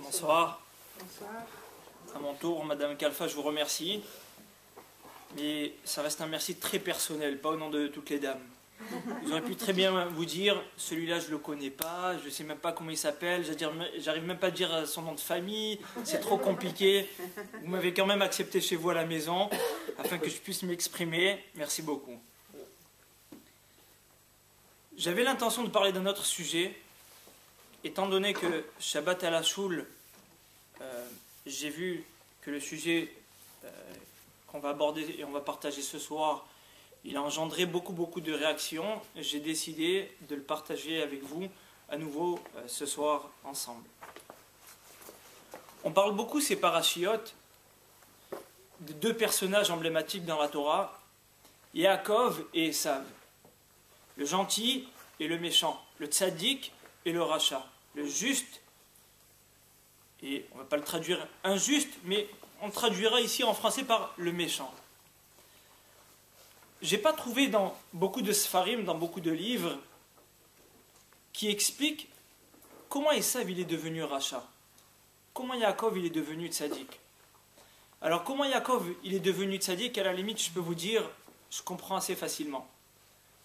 Bonsoir. Bonsoir. À mon tour, Madame Kalfa, je vous remercie. Mais ça reste un merci très personnel, pas au nom de toutes les dames. Vous auriez pu très bien vous dire, celui-là je le connais pas, je sais même pas comment il s'appelle, j'arrive même pas à dire son nom de famille, c'est trop compliqué. Vous m'avez quand même accepté chez vous à la maison, afin que je puisse m'exprimer. Merci beaucoup. J'avais l'intention de parler d'un autre sujet, étant donné que Shabbat à la Choule, j'ai vu que le sujet qu'on va aborder et on va partager ce soir, il a engendré beaucoup de réactions. J'ai décidé de le partager avec vous à nouveau ce soir ensemble. On parle beaucoup, ces parachiotes, de deux personnages emblématiques dans la Torah, Yaakov et Esav. Le gentil et le méchant, le tzaddik et le rachat, le juste, et on ne va pas le traduire injuste, mais on le traduira ici en français par le méchant. J'ai pas trouvé dans beaucoup de Sfarim, dans beaucoup de livres, qui expliquent comment Esav il est devenu rachat, comment Yaakov il est devenu tzaddik. Alors comment Yaakov il est devenu tzaddik, à la limite je peux vous dire, je comprends assez facilement.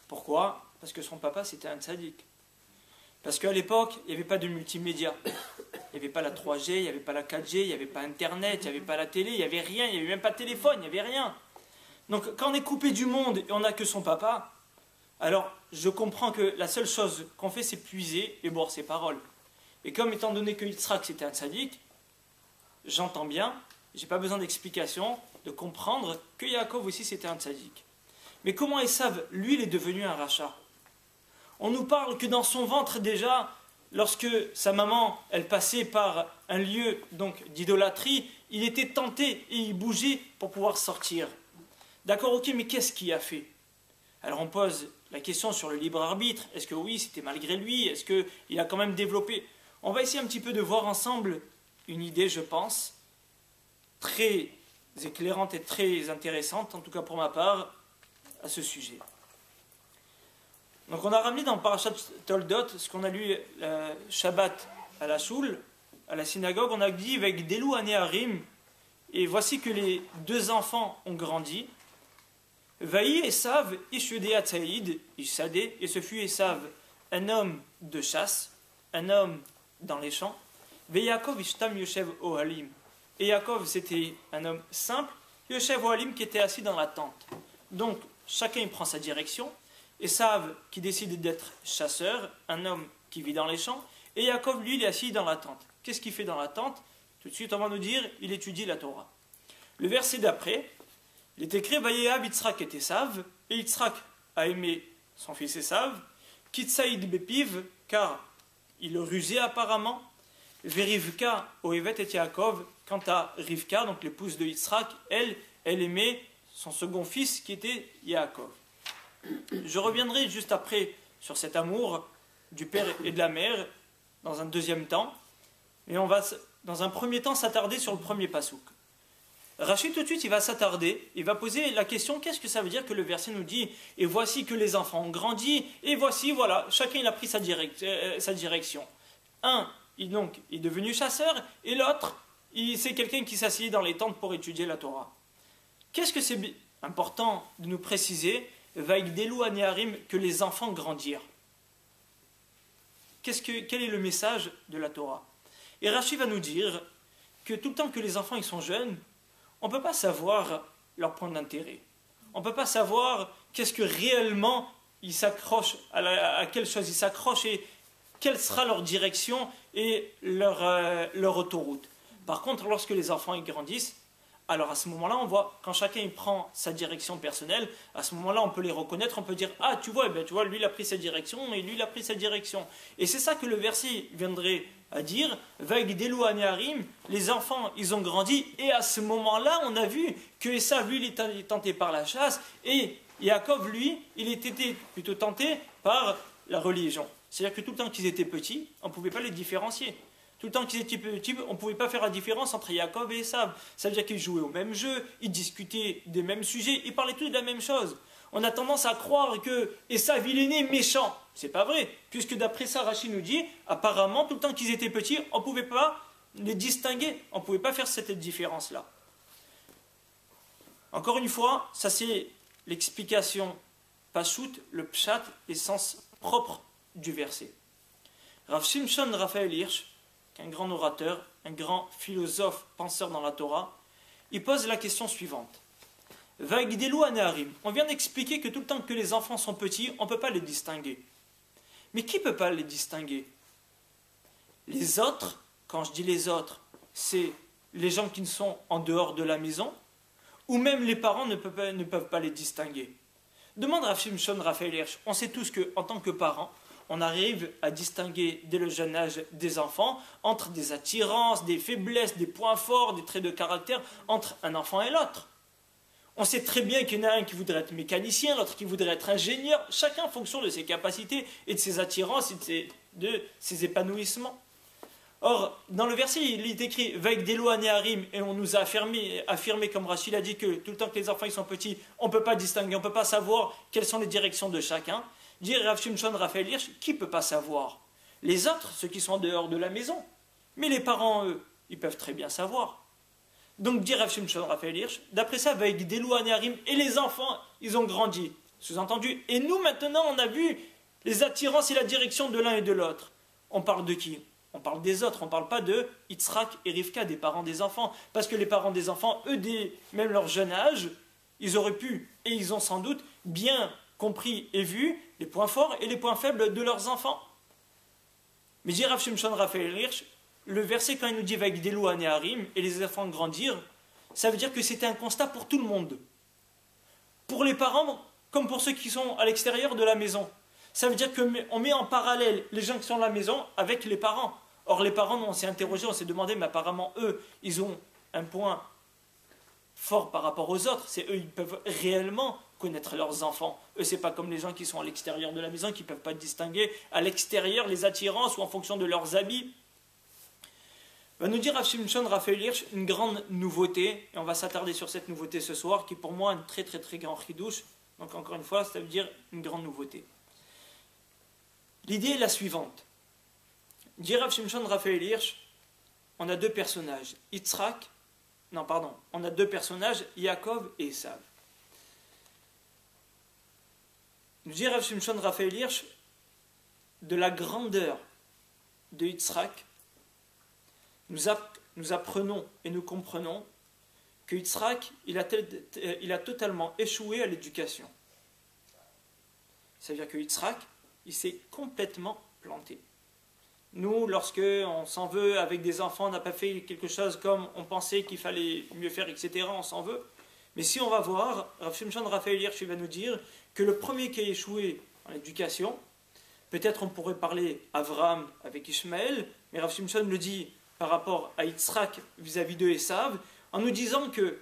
Pourquoi ? Parce que son papa c'était un tzaddik. Parce qu'à l'époque, il n'y avait pas de multimédia. Il n'y avait pas la 3G, il n'y avait pas la 4G, il n'y avait pas Internet, il n'y avait pas la télé, il n'y avait rien, il n'y avait même pas de téléphone, il n'y avait rien. Donc quand on est coupé du monde et on n'a que son papa, alors je comprends que la seule chose qu'on fait c'est puiser et boire ses paroles. Et comme étant donné que Yitzhak c'était un tzaddik, j'entends bien, j'ai pas besoin d'explication, de comprendre que Yaakov aussi c'était un tzaddik. Mais comment Esav, lui, il est devenu un rachat ? On nous parle que dans son ventre déjà, lorsque sa maman, elle passait par un lieu donc d'idolâtrie, il était tenté et il bougeait pour pouvoir sortir. D'accord, ok, mais qu'est-ce qu'il a fait? Alors on pose la question sur le libre arbitre. Est-ce que oui, c'était malgré lui? Est-ce qu'il a quand même développé? On va essayer un petit peu de voir ensemble une idée, je pense, très éclairante et très intéressante, en tout cas pour ma part, à ce sujet. Donc on a ramené dans Parashat Toldot, ce qu'on a lu Shabbat à la Choule, à la synagogue, on a dit avec Delou Anéarim, et voici que les deux enfants ont grandi. Vaï Esav Ishudea Tsaïd, Ishsadé, et ce fut Esav, un homme de chasse, un homme dans les champs. Ve Yaakov Ishtam Yoshev Ohalim. Et Yaakov c'était un homme simple, Yoshev Ohalim qui était assis dans la tente. Donc chacun il prend sa direction. Esav qui décide d'être chasseur, un homme qui vit dans les champs, et Yaakov lui il est assis dans la tente. Qu'est-ce qu'il fait dans la tente? Tout de suite on va nous dire, il étudie la Torah. Le verset d'après, il est écrit Vayehav Yitzhak et Esav, et Yitzhak a aimé son fils Esav, Kitsaïd Bepiv, car il rusait apparemment, Verivka Oevet et Yaakov, quant à Rivka, donc l'épouse de Yitzhak, elle aimait son second fils qui était Yaakov. Je reviendrai juste après sur cet amour du père et de la mère dans un deuxième temps, mais on va dans un premier temps s'attarder sur le premier pasouk. Rachid tout de suite il va s'attarder, il va poser la question qu'est-ce que ça veut dire que le verset nous dit et voici que les enfants ont grandi et voici voilà chacun il a pris sa direction. Un il est devenu chasseur et l'autre c'est quelqu'un qui s'assied dans les tentes pour étudier la Torah. Qu'est-ce que c'est important de nous préciser? Vaïgdelou Anéarim, que les enfants grandirent. Quel est le message de la Torah? Et Rashi va nous dire que tout le temps que les enfants ils sont jeunes, on ne peut pas savoir leur point d'intérêt. On ne peut pas savoir qu'est-ce que réellement ils s'accrochent, à quelle chose ils s'accrochent et quelle sera leur direction et leur autoroute. Par contre, lorsque les enfants ils grandissent, alors à ce moment-là, on voit, quand chacun il prend sa direction personnelle, à ce moment-là, on peut les reconnaître, on peut dire, ah, tu vois, lui, il a pris sa direction, et lui, il a pris sa direction. Et c'est ça que le verset viendrait à dire, Vaïgdelou Anéarim, les enfants, ils ont grandi, et à ce moment-là, on a vu que Esav, lui, il était tenté par la chasse, et Yaakov, lui, il était plutôt tenté par la religion. C'est-à-dire que tout le temps qu'ils étaient petits, on ne pouvait pas les différencier. Tout le temps qu'ils étaient petits, on ne pouvait pas faire la différence entre Yaakov et Esav. Ça veut dire qu'ils jouaient au même jeu, ils discutaient des mêmes sujets, ils parlaient tous de la même chose. On a tendance à croire que Esav, il est né méchant. C'est pas vrai, puisque d'après ça, Rachid nous dit, apparemment, tout le temps qu'ils étaient petits, on ne pouvait pas les distinguer. On ne pouvait pas faire cette différence-là. Encore une fois, ça c'est l'explication Pashout, le pshat, l'essence propre du verset. Rav Shimshon Raphaël Hirsch, un grand orateur, un grand philosophe, penseur dans la Torah, il pose la question suivante. Vaigdelu Aneharim. On vient d'expliquer que tout le temps que les enfants sont petits, on ne peut pas les distinguer. Mais qui ne peut pas les distinguer? Les autres, quand je dis les autres, c'est les gens qui ne sont en dehors de la maison, ou même les parents ne peuvent pas les distinguer. Demande à Shimshon Raphaël Hirsch. On sait tous qu'en tant que parents, on arrive à distinguer dès le jeune âge des enfants entre des attirances, des faiblesses, des points forts, des traits de caractère entre un enfant et l'autre. On sait très bien qu'il y en a un qui voudrait être mécanicien, l'autre qui voudrait être ingénieur, chacun en fonction de ses capacités et de ses attirances et de ses épanouissements. Or, dans le verset, il est écrit Vaigdelu Aneharim, et on nous a affirmé, comme Rachid a dit, que tout le temps que les enfants ils sont petits, on ne peut pas distinguer, on ne peut pas savoir quelles sont les directions de chacun. Dit Rav Shimshon Raphaël Hirsch, qui ne peut pas savoir? Les autres, ceux qui sont en dehors de la maison. Mais les parents, eux, ils peuvent très bien savoir. Donc, dit Rav Shimshon Raphaël Hirsch, d'après ça, Vaigdelu Aneharim, et les enfants, ils ont grandi. Sous-entendu, et nous maintenant, on a vu les attirances et la direction de l'un et de l'autre. On parle de qui? On parle des autres, on ne parle pas de Yitzhak et Rivka, des parents des enfants. Parce que les parents des enfants, eux, même leur jeune âge, ils auraient pu, et ils ont sans doute bien compris et vu les points forts et les points faibles de leurs enfants. Mais dit Rav Shimshon Raphaël Hirsch, le verset quand il nous dit Vaigdelu Aneharim et les enfants grandir, ça veut dire que c'était un constat pour tout le monde. Pour les parents, comme pour ceux qui sont à l'extérieur de la maison. Ça veut dire qu'on met en parallèle les gens qui sont à la maison avec les parents. Or, les parents, on s'est interrogé, on s'est demandé, mais apparemment, eux, ils ont un point fort par rapport aux autres. C'est eux, ils peuvent réellement connaître leurs enfants. Eux, c'est pas comme les gens qui sont à l'extérieur de la maison, qui ne peuvent pas distinguer à l'extérieur les attirances ou en fonction de leurs habits. Va nous dire Rav Shimshon Raphaël Hirsch une grande nouveauté, et on va s'attarder sur cette nouveauté ce soir, qui est pour moi un très très très grand chidouche. Donc encore une fois, ça veut dire une grande nouveauté. L'idée est la suivante. Dit Rav Shimshon Raphaël Hirsch, on a deux personnages, on a deux personnages, Yaakov et Esav. Dit Rav Shimshon Raphaël Hirsch, de la grandeur de Yitzhak, nous apprenons et nous comprenons que Yitzhak, il a totalement échoué à l'éducation. C'est-à-dire que Yitzhak, il s'est complètement planté. Nous, lorsque on s'en veut avec des enfants, on n'a pas fait quelque chose comme on pensait qu'il fallait mieux faire, etc., on s'en veut. Mais si on va voir, Rav Shimshon Raphaël Hirsch va nous dire que le premier qui a échoué en éducation, peut-être on pourrait parler Avraham avec Ishmaël, mais Rav Shimshon le dit par rapport à Yitzhak vis-à-vis de Esav, en nous disant que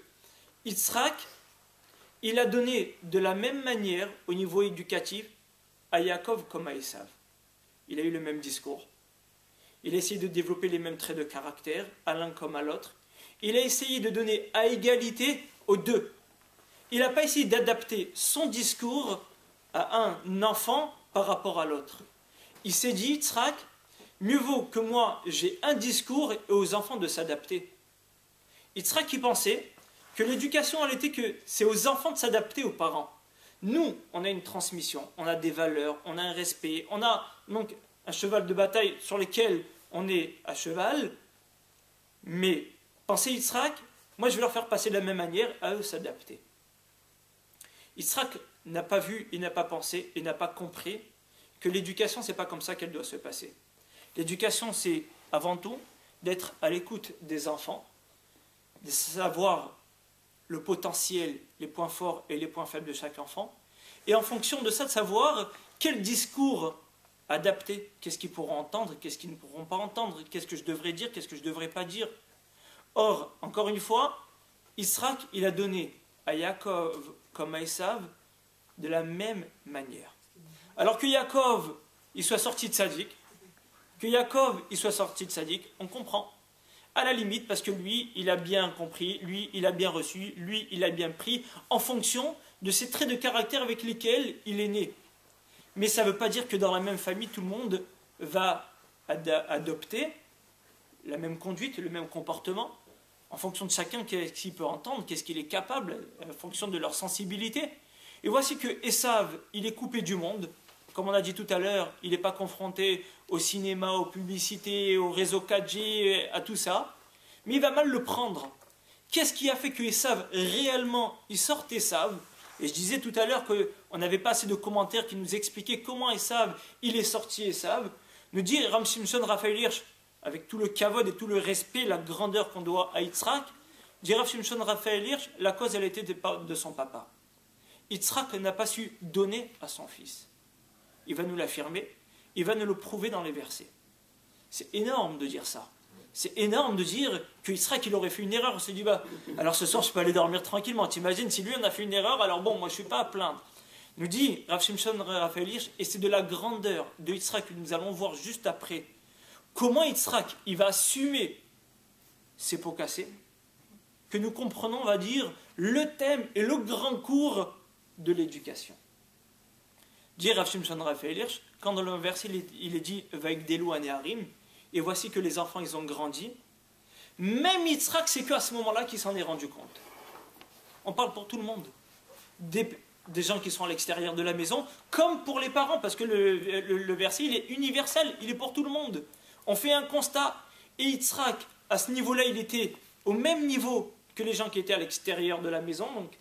Yitzhak, il a donné de la même manière au niveau éducatif à Yaakov comme à Esav. Il a eu le même discours. Il a essayé de développer les mêmes traits de caractère, à l'un comme à l'autre. Il a essayé de donner à égalité aux deux. Il n'a pas essayé d'adapter son discours à un enfant par rapport à l'autre. Il s'est dit, Yitzhak, mieux vaut que moi j'ai un discours et aux enfants de s'adapter. Yitzhak qui pensait que l'éducation, elle était que c'est aux enfants de s'adapter aux parents. Nous, on a une transmission, on a des valeurs, on a un respect, on a donc un cheval de bataille sur lequel on est à cheval, mais pensez Yitzhak, moi je vais leur faire passer de la même manière, à eux s'adapter. Yitzhak n'a pas vu, il n'a pas pensé, il n'a pas compris que l'éducation, c'est pas comme ça qu'elle doit se passer. L'éducation, c'est avant tout d'être à l'écoute des enfants, de savoir le potentiel, les points forts et les points faibles de chaque enfant, et en fonction de ça, de savoir quel discours adapter, qu'est-ce qu'ils pourront entendre, qu'est-ce qu'ils ne pourront pas entendre, qu'est-ce que je devrais dire, qu'est-ce que je ne devrais pas dire. Or, encore une fois, Yitzhak, il a donné à Yaakov comme à Esav de la même manière. Alors que Yaakov, il soit sorti de Sadik, on comprend. À la limite, parce que lui, il a bien compris, lui, il a bien reçu, lui, il a bien pris, en fonction de ces traits de caractère avec lesquels il est né. Mais ça ne veut pas dire que dans la même famille, tout le monde va adopter la même conduite, le même comportement, en fonction de chacun, qu'est-ce qu'il peut entendre, qu'est-ce qu'il est capable, en fonction de leur sensibilité. Et voici que Esav, il est coupé du monde. Comme on a dit tout à l'heure, il n'est pas confronté au cinéma, aux publicités, au réseau 4G, à tout ça. Mais il va mal le prendre. Qu'est-ce qui a fait que Esav, réellement, il sort Esav? Et je disais tout à l'heure qu'on n'avait pas assez de commentaires qui nous expliquaient comment Esav, il est sorti Esav. Nous dit Ram Shimshon Raphaël Hirsch, avec tout le kavod et tout le respect, la grandeur qu'on doit à Yitzhak, dit Rav Shimshon Raphaël Hirsch, la cause elle était de son papa. Yitzhak n'a pas su donner à son fils. Il va nous l'affirmer, il va nous le prouver dans les versets. C'est énorme de dire ça. C'est énorme de dire que Yitzhak il aurait fait une erreur. On se dit, alors ce soir je peux aller dormir tranquillement. T'imagines si lui on a fait une erreur, alors bon, moi je ne suis pas à plaindre. Nous dit Rav Shimshon Raphaël Hirsch, et c'est de la grandeur de Yitzhak que nous allons voir juste après. Comment Yitzhak il va assumer ses pots cassés, que nous comprenons, on va dire, le thème et le grand cours de l'éducation. Dit Rav Shimshon Raphaël Hirsch, quand dans le verset il est dit Vaigdelu Aneharim, et voici que les enfants ils ont grandi, même Yitzhak c'est qu'à ce moment-là qu'il s'en est rendu compte. On parle pour tout le monde. Des gens qui sont à l'extérieur de la maison, comme pour les parents, parce que le verset il est universel, il est pour tout le monde. On fait un constat, et Yitzhak, à ce niveau-là, il était au même niveau que les gens qui étaient à l'extérieur de la maison, donc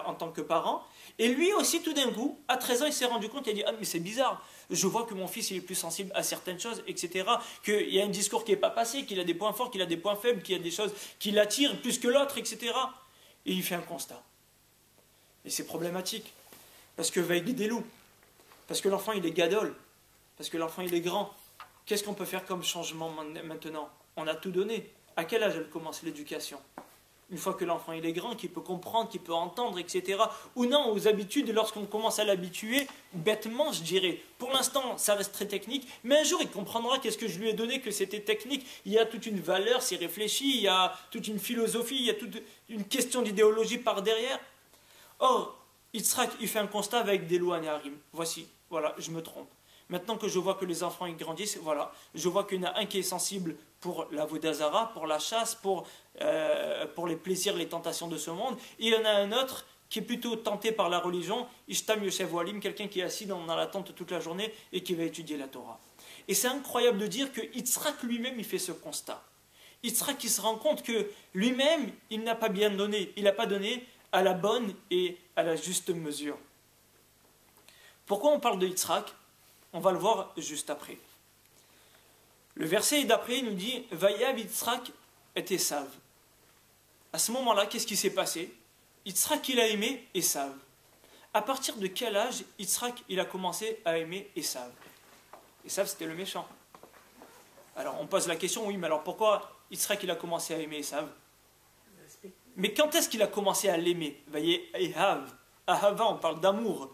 en tant que parent. Et lui aussi, tout d'un coup, à 13 ans, il s'est rendu compte, il a dit « Ah, mais c'est bizarre, je vois que mon fils il est plus sensible à certaines choses, etc. Qu'il y a un discours qui n'est pas passé, qu'il a des points forts, qu'il a des points faibles, qu'il y a des choses qui l'attirent plus que l'autre, etc. » Et il fait un constat. Et c'est problématique. Parce que Vaigdelu, parce que l'enfant il est gadol, parce que l'enfant il est grand. Qu'est-ce qu'on peut faire comme changement maintenant? On a tout donné. À quel âge elle commence l'éducation? Une fois que l'enfant il est grand, qu'il peut comprendre, qu'il peut entendre, etc. Ou non, aux habitudes, lorsqu'on commence à l'habituer, bêtement je dirais. Pour l'instant, ça reste très technique, mais un jour il comprendra qu'est-ce que je lui ai donné, que c'était technique. Il y a toute une valeur, c'est réfléchi, il y a toute une philosophie, il y a toute une question d'idéologie par derrière. Or, Yitzhak, il fait un constat avec des lois Neharim. Voici, voilà, je me trompe. Maintenant que je vois que les enfants ils grandissent, voilà, je vois qu'il y en a un qui est sensible pour la vodazara, pour la chasse, pour les plaisirs, les tentations de ce monde. Et il y en a un autre qui est plutôt tenté par la religion, Ishtam Yosef Walim, quelqu'un qui est assis dans la tente toute la journée et qui va étudier la Torah. Et c'est incroyable de dire que Yitzhak lui-même, il fait ce constat. Yitzhak, il se rend compte que lui-même, il n'a pas bien donné, il n'a pas donné à la bonne et à la juste mesure. Pourquoi on parle de Yitzhak? On va le voir juste après. Le verset d'après nous dit Vayav Yitzhak et Esav. À ce moment-là, qu'est-ce qui s'est passé? Yitzhak il a aimé Esav. À partir de quel âge Yitzhak il a commencé à aimer Esav? Esav c'était le méchant. Alors on pose la question, oui, mais alors pourquoi Yitzhak il a commencé à aimer Esav? Mais quand est-ce qu'il a commencé à l'aimer? Voyez, Ehav, Ahava, on parle d'amour.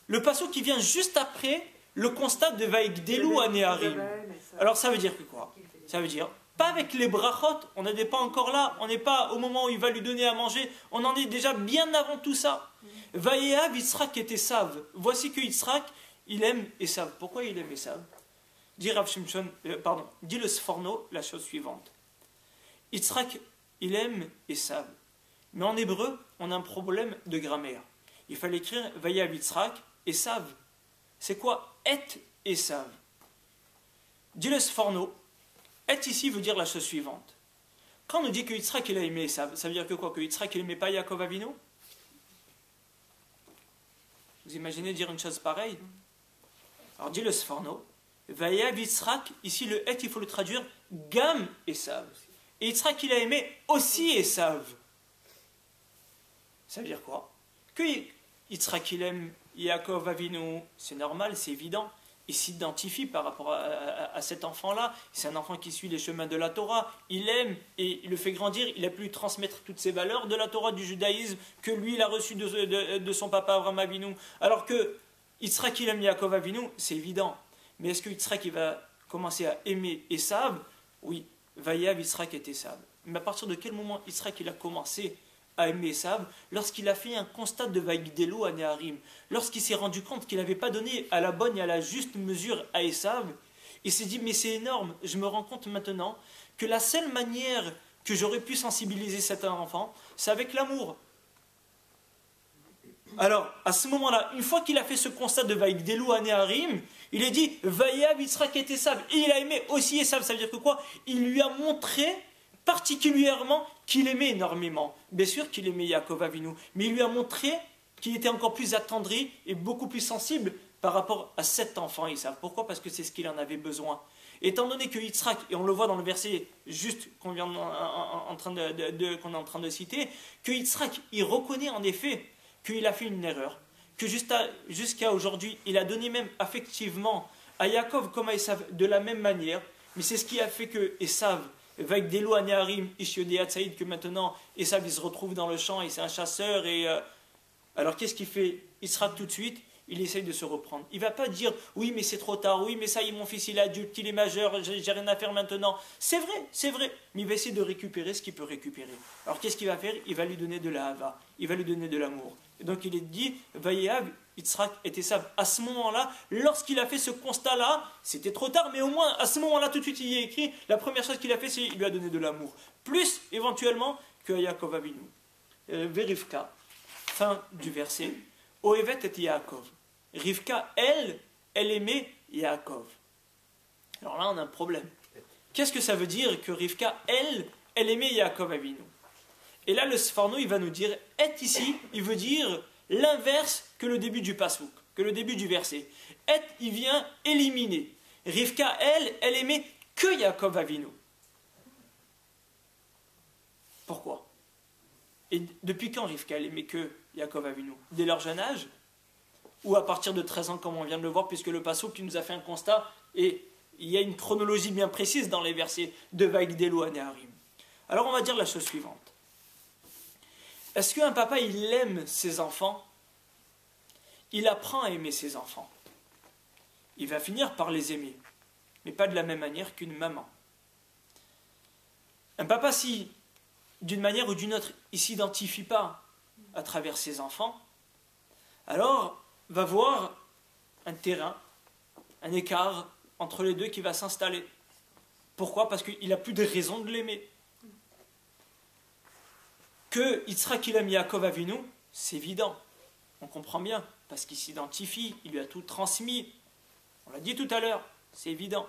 Le passage qui vient juste après le constat de Vaigdelu Aneharim. Alors ça veut dire que quoi? Ça veut dire, pas avec les brachot, on n'est pas encore là, on n'est pas au moment où il va lui donner à manger, on en est déjà bien avant tout ça. Vayehav Yitzhak et Esav. Voici que Yitzhak, il aime Esav. Pourquoi il aime Esav? Dit Rav Shimshon, dit le Sforno la chose suivante. Yitzhak, il aime Esav. Mais en hébreu, on a un problème de grammaire. Il fallait écrire Vayehav Yitzhak Esav. C'est quoi et Esav? Dit le Sforno, et ici veut dire la chose suivante. Quand on nous dit que Yitzhak il a aimé Esav, ça veut dire que quoi? Que Yitzhak il n'aimait pas Yaakov Avinu? Vous imaginez dire une chose pareille? Alors dit le Sforno, Vayav Yitzhak, ici le et il faut le traduire Gam Esav. Et Yitzhak il a aimé aussi Esav. Ça veut dire quoi? Que Yitzhak il aime Yaakov Avinu, c'est normal, c'est évident. Il s'identifie par rapport à cet enfant-là. C'est un enfant qui suit les chemins de la Torah. Il aime et il le fait grandir. Il a pu lui transmettre toutes ces valeurs de la Torah, du judaïsme, que lui, il a reçu de son papa Avraham Avinu. Alors que Yitzhak, il aime Yaakov Avinu, c'est évident. Mais est-ce que Yitzhak, il va commencer à aimer Esav? Oui, Vayav Yitzhak et Esav. Mais à partir de quel moment Yitzhak, il a commencé à aimer Esav? Lorsqu'il a fait un constat de Vaigdelu Aneharim, lorsqu'il s'est rendu compte qu'il n'avait pas donné à la bonne et à la juste mesure à Esav, Il s'est dit, mais c'est énorme, je me rends compte maintenant que la seule manière que j'aurais pu sensibiliser cet enfant, c'est avec l'amour. Alors, à ce moment-là, une fois qu'il a fait ce constat de Vaïgdelou Anéharim, il a dit Vaïav Yitzhak et Esav. Et il a aimé aussi Esav. Ça veut dire que quoi? Il lui a montré particulièrement qu'il aimait énormément. Bien sûr qu'il aimait Yaakov Avinu, mais il lui a montré qu'il était encore plus attendri et beaucoup plus sensible par rapport à cet enfant Esav. Pourquoi? Parce que c'est ce qu'il en avait besoin. Étant donné que Yitzhak, et on le voit dans le verset juste qu'on est en train de citer, que Yitzhak, il reconnaît en effet qu'il a fait une erreur, que jusqu'à aujourd'hui, il a donné même affectivement à Yaakov comme à Esav de la même manière, mais c'est ce qui a fait que Esav, Vaïgdelou Anéharim, Ishiodéat Saïd, que maintenant Esav il se retrouve dans le champ et c'est un chasseur, alors qu'est-ce qu'il fait? Yitzhak tout de suite, il essaye de se reprendre. Il ne va pas dire oui mais c'est trop tard, oui mais ça y est mon fils il est adulte, il est majeur, j'ai rien à faire maintenant. C'est vrai, mais il va essayer de récupérer ce qu'il peut récupérer. Alors qu'est-ce qu'il va faire? Il va lui donner de la hava, il va lui donner de l'amour. Et donc il est dit, Vaïav, Yitzhak et Esav, à ce moment-là, lorsqu'il a fait ce constat-là, c'était trop tard, mais au moins à ce moment-là, tout de suite il y est écrit, la première chose qu'il a fait, c'est qu'il lui a donné de l'amour. Plus éventuellement que Yaakov Avinu. Verivka, fin du verset, Ohevet et Yaakov. Rivka, elle aimait Yaakov. Alors là, on a un problème. Qu'est-ce que ça veut dire que Rivka, elle aimait Yaakov Avinu? Et là, le Sforno, il va nous dire, et ici, il veut dire l'inverse que le début du pasouk, que le début du verset. Et, il vient éliminer. Rivka, elle aimait que Yaakov Avinu. Pourquoi? Et depuis quand Rivka, elle aimait que Yaakov Avinu? Dès leur jeune âge? Ou à partir de 13 ans, comme on vient de le voir, puisque le pasouk qui nous a fait un constat, et il y a une chronologie bien précise dans les versets de Vaïgdelou Anéharim. Alors on va dire la chose suivante. Est-ce qu'un papa, il aime ses enfants? Il apprend à aimer ses enfants. Il va finir par les aimer, mais pas de la même manière qu'une maman. Un papa, si, d'une manière ou d'une autre, il ne s'identifie pas à travers ses enfants, alors va voir un terrain, un écart entre les deux qui va s'installer. Pourquoi? Parce qu'il n'a plus de raison de l'aimer. Que Yitzhak il aime Yaakov Avinu, c'est évident. On comprend bien, parce qu'il s'identifie, il lui a tout transmis. On l'a dit tout à l'heure, c'est évident.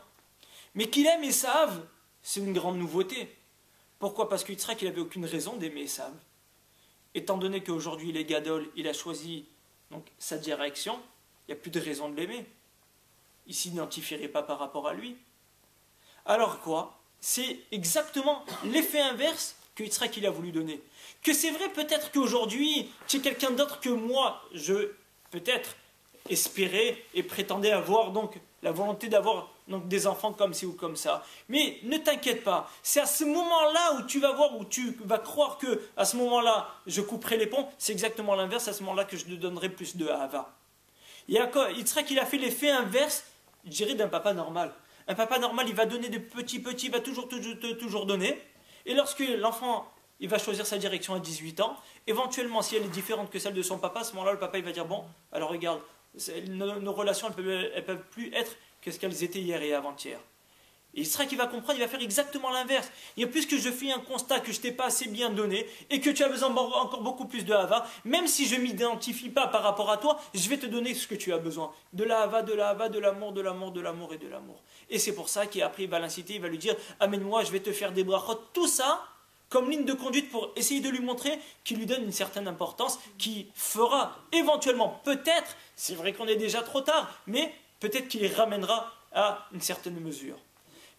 Mais qu'il aime Esav, c'est une grande nouveauté. Pourquoi? Parce que Yitzhak il n'avait aucune raison d'aimer Esav. Étant donné qu'aujourd'hui il est gadol, il a choisi donc sa direction, il n'y a plus de raison de l'aimer. Il ne s'identifierait pas par rapport à lui. Alors quoi? C'est exactement l'effet inverse que Yitzhak il a voulu donner. Que c'est vrai peut-être qu'aujourd'hui, c'est quelqu'un d'autre que moi, je peut-être espérais et prétendais avoir donc la volonté d'avoir donc des enfants comme ci ou comme ça. Mais ne t'inquiète pas, c'est à ce moment-là où tu vas voir, où tu vas croire que à ce moment-là, je couperai les ponts, c'est exactement l'inverse, à ce moment-là que je te donnerai plus de hava. Yitzhak il a fait l'effet inverse, je dirais, d'un papa normal. Un papa normal, il va donner de petits, il va toujours donner. Et lorsque l'enfant il va choisir sa direction à 18 ans, éventuellement, si elle est différente que celle de son papa, à ce moment-là, le papa il va dire, bon, alors regarde, nos relations, elles peuvent plus être que ce qu'elles étaient hier et avant-hier. Et Yitzhak va comprendre, il va faire exactement l'inverse. Et puisque je fais un constat que je t'ai pas assez bien donné, et que tu as besoin encore beaucoup plus de hava, même si je ne m'identifie pas par rapport à toi, je vais te donner ce que tu as besoin. De la hava, de l'amour, de l'amour, de l'amour et de l'amour. Et c'est pour ça qu'après il va l'inciter, il va lui dire, amène-moi, je vais te faire des brachot, tout ça, comme ligne de conduite pour essayer de lui montrer qu'il lui donne une certaine importance qui fera éventuellement, peut-être, c'est vrai qu'on est déjà trop tard, mais peut-être qu'il les ramènera à une certaine mesure.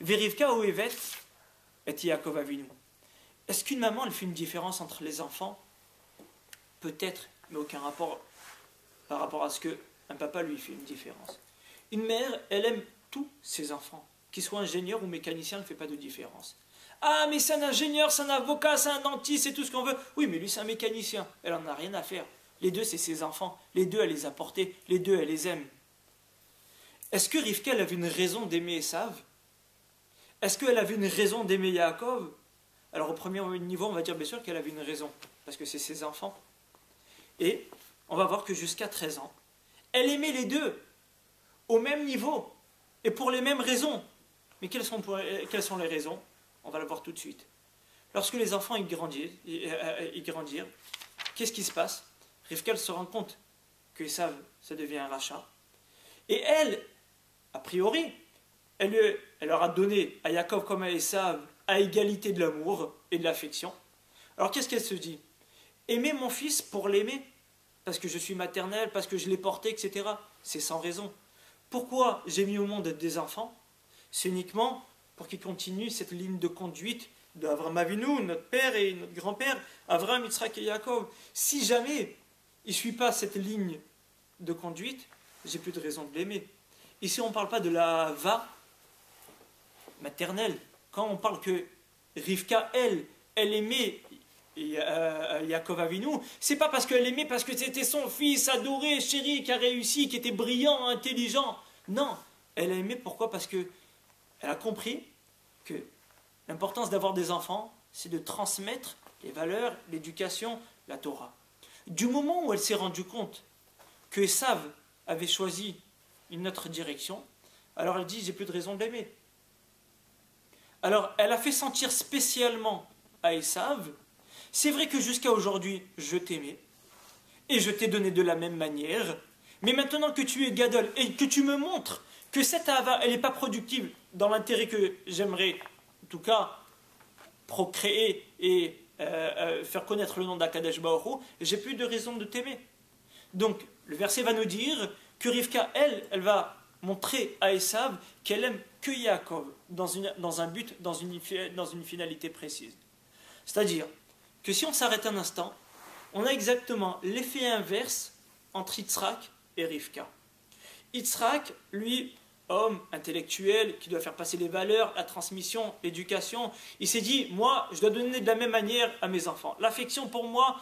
Verivka Ohevet et Yaakov Avinu. Est-ce qu'une maman elle fait une différence entre les enfants? Peut-être, mais aucun rapport par rapport à ce qu'un papa lui fait une différence. Une mère, elle aime tous ses enfants, qu'ils soient ingénieurs ou mécaniciens, elle ne fait pas de différence. Ah, mais c'est un ingénieur, c'est un avocat, c'est un dentiste, c'est tout ce qu'on veut. Oui, mais lui, c'est un mécanicien. Elle n'en a rien à faire. Les deux, c'est ses enfants. Les deux, elle les a portés. Les deux, elle les aime. Est-ce que Rivka, elle avait une raison d'aimer Esav? Est-ce qu'elle avait une raison d'aimer Yaakov? Alors, au premier niveau, on va dire bien sûr qu'elle avait une raison. Parce que c'est ses enfants. Et on va voir que jusqu'à 13 ans, elle aimait les deux. Au même niveau. Et pour les mêmes raisons. Mais quelles sont les raisons? On va le voir tout de suite. Lorsque les enfants y grandirent, qu'est-ce qui se passe? Rivka se rend compte que Esav, ça devient un rachat. Et elle, a priori, elle leur a donné à Yaakov comme à Esav à égalité de l'amour et de l'affection. Alors qu'est-ce qu'elle se dit? Aimer mon fils pour l'aimer, parce que je suis maternelle, parce que je l'ai porté, etc. C'est sans raison. Pourquoi j'ai mis au monde des enfants? C'est uniquement pour qu'ils continuent cette ligne de conduite d'Avraham Avinu, notre père et notre grand-père, Avraham, Yitzhak et Yaakov. Si jamais il ne suit pas cette ligne de conduite, j'ai plus de raison de l'aimer. Ici, on ne parle pas de la va maternelle. Quand on parle que Rivka, elle aimait Yaakov Avinu, c'est pas parce qu'elle aimait, parce que c'était son fils adoré, chéri, qui a réussi, qui était brillant, intelligent. Non, elle a aimé, pourquoi? Parce que elle a compris que l'importance d'avoir des enfants, c'est de transmettre les valeurs, l'éducation, la Torah. Du moment où elle s'est rendue compte que Esav avait choisi une autre direction, alors elle dit, j'ai plus de raison de l'aimer. Alors elle a fait sentir spécialement à Esav, c'est vrai que jusqu'à aujourd'hui, je t'aimais, et je t'ai donné de la même manière, mais maintenant que tu es gadol, et que tu me montres que cette Ahava, elle n'est pas productive dans l'intérêt que j'aimerais, en tout cas, procréer et faire connaître le nom d'Akadosh Baruch Hu, j'ai plus de raison de t'aimer. Donc, le verset va nous dire que Rivka, elle va montrer à Esav qu'elle aime que Yaakov, dans un but, dans une finalité précise. C'est-à-dire que si on s'arrête un instant, on a exactement l'effet inverse entre Yitzhak et Rivka. Yitzhak, lui, homme intellectuel, qui doit faire passer les valeurs, la transmission, l'éducation, il s'est dit, moi, je dois donner de la même manière à mes enfants. L'affection, pour moi,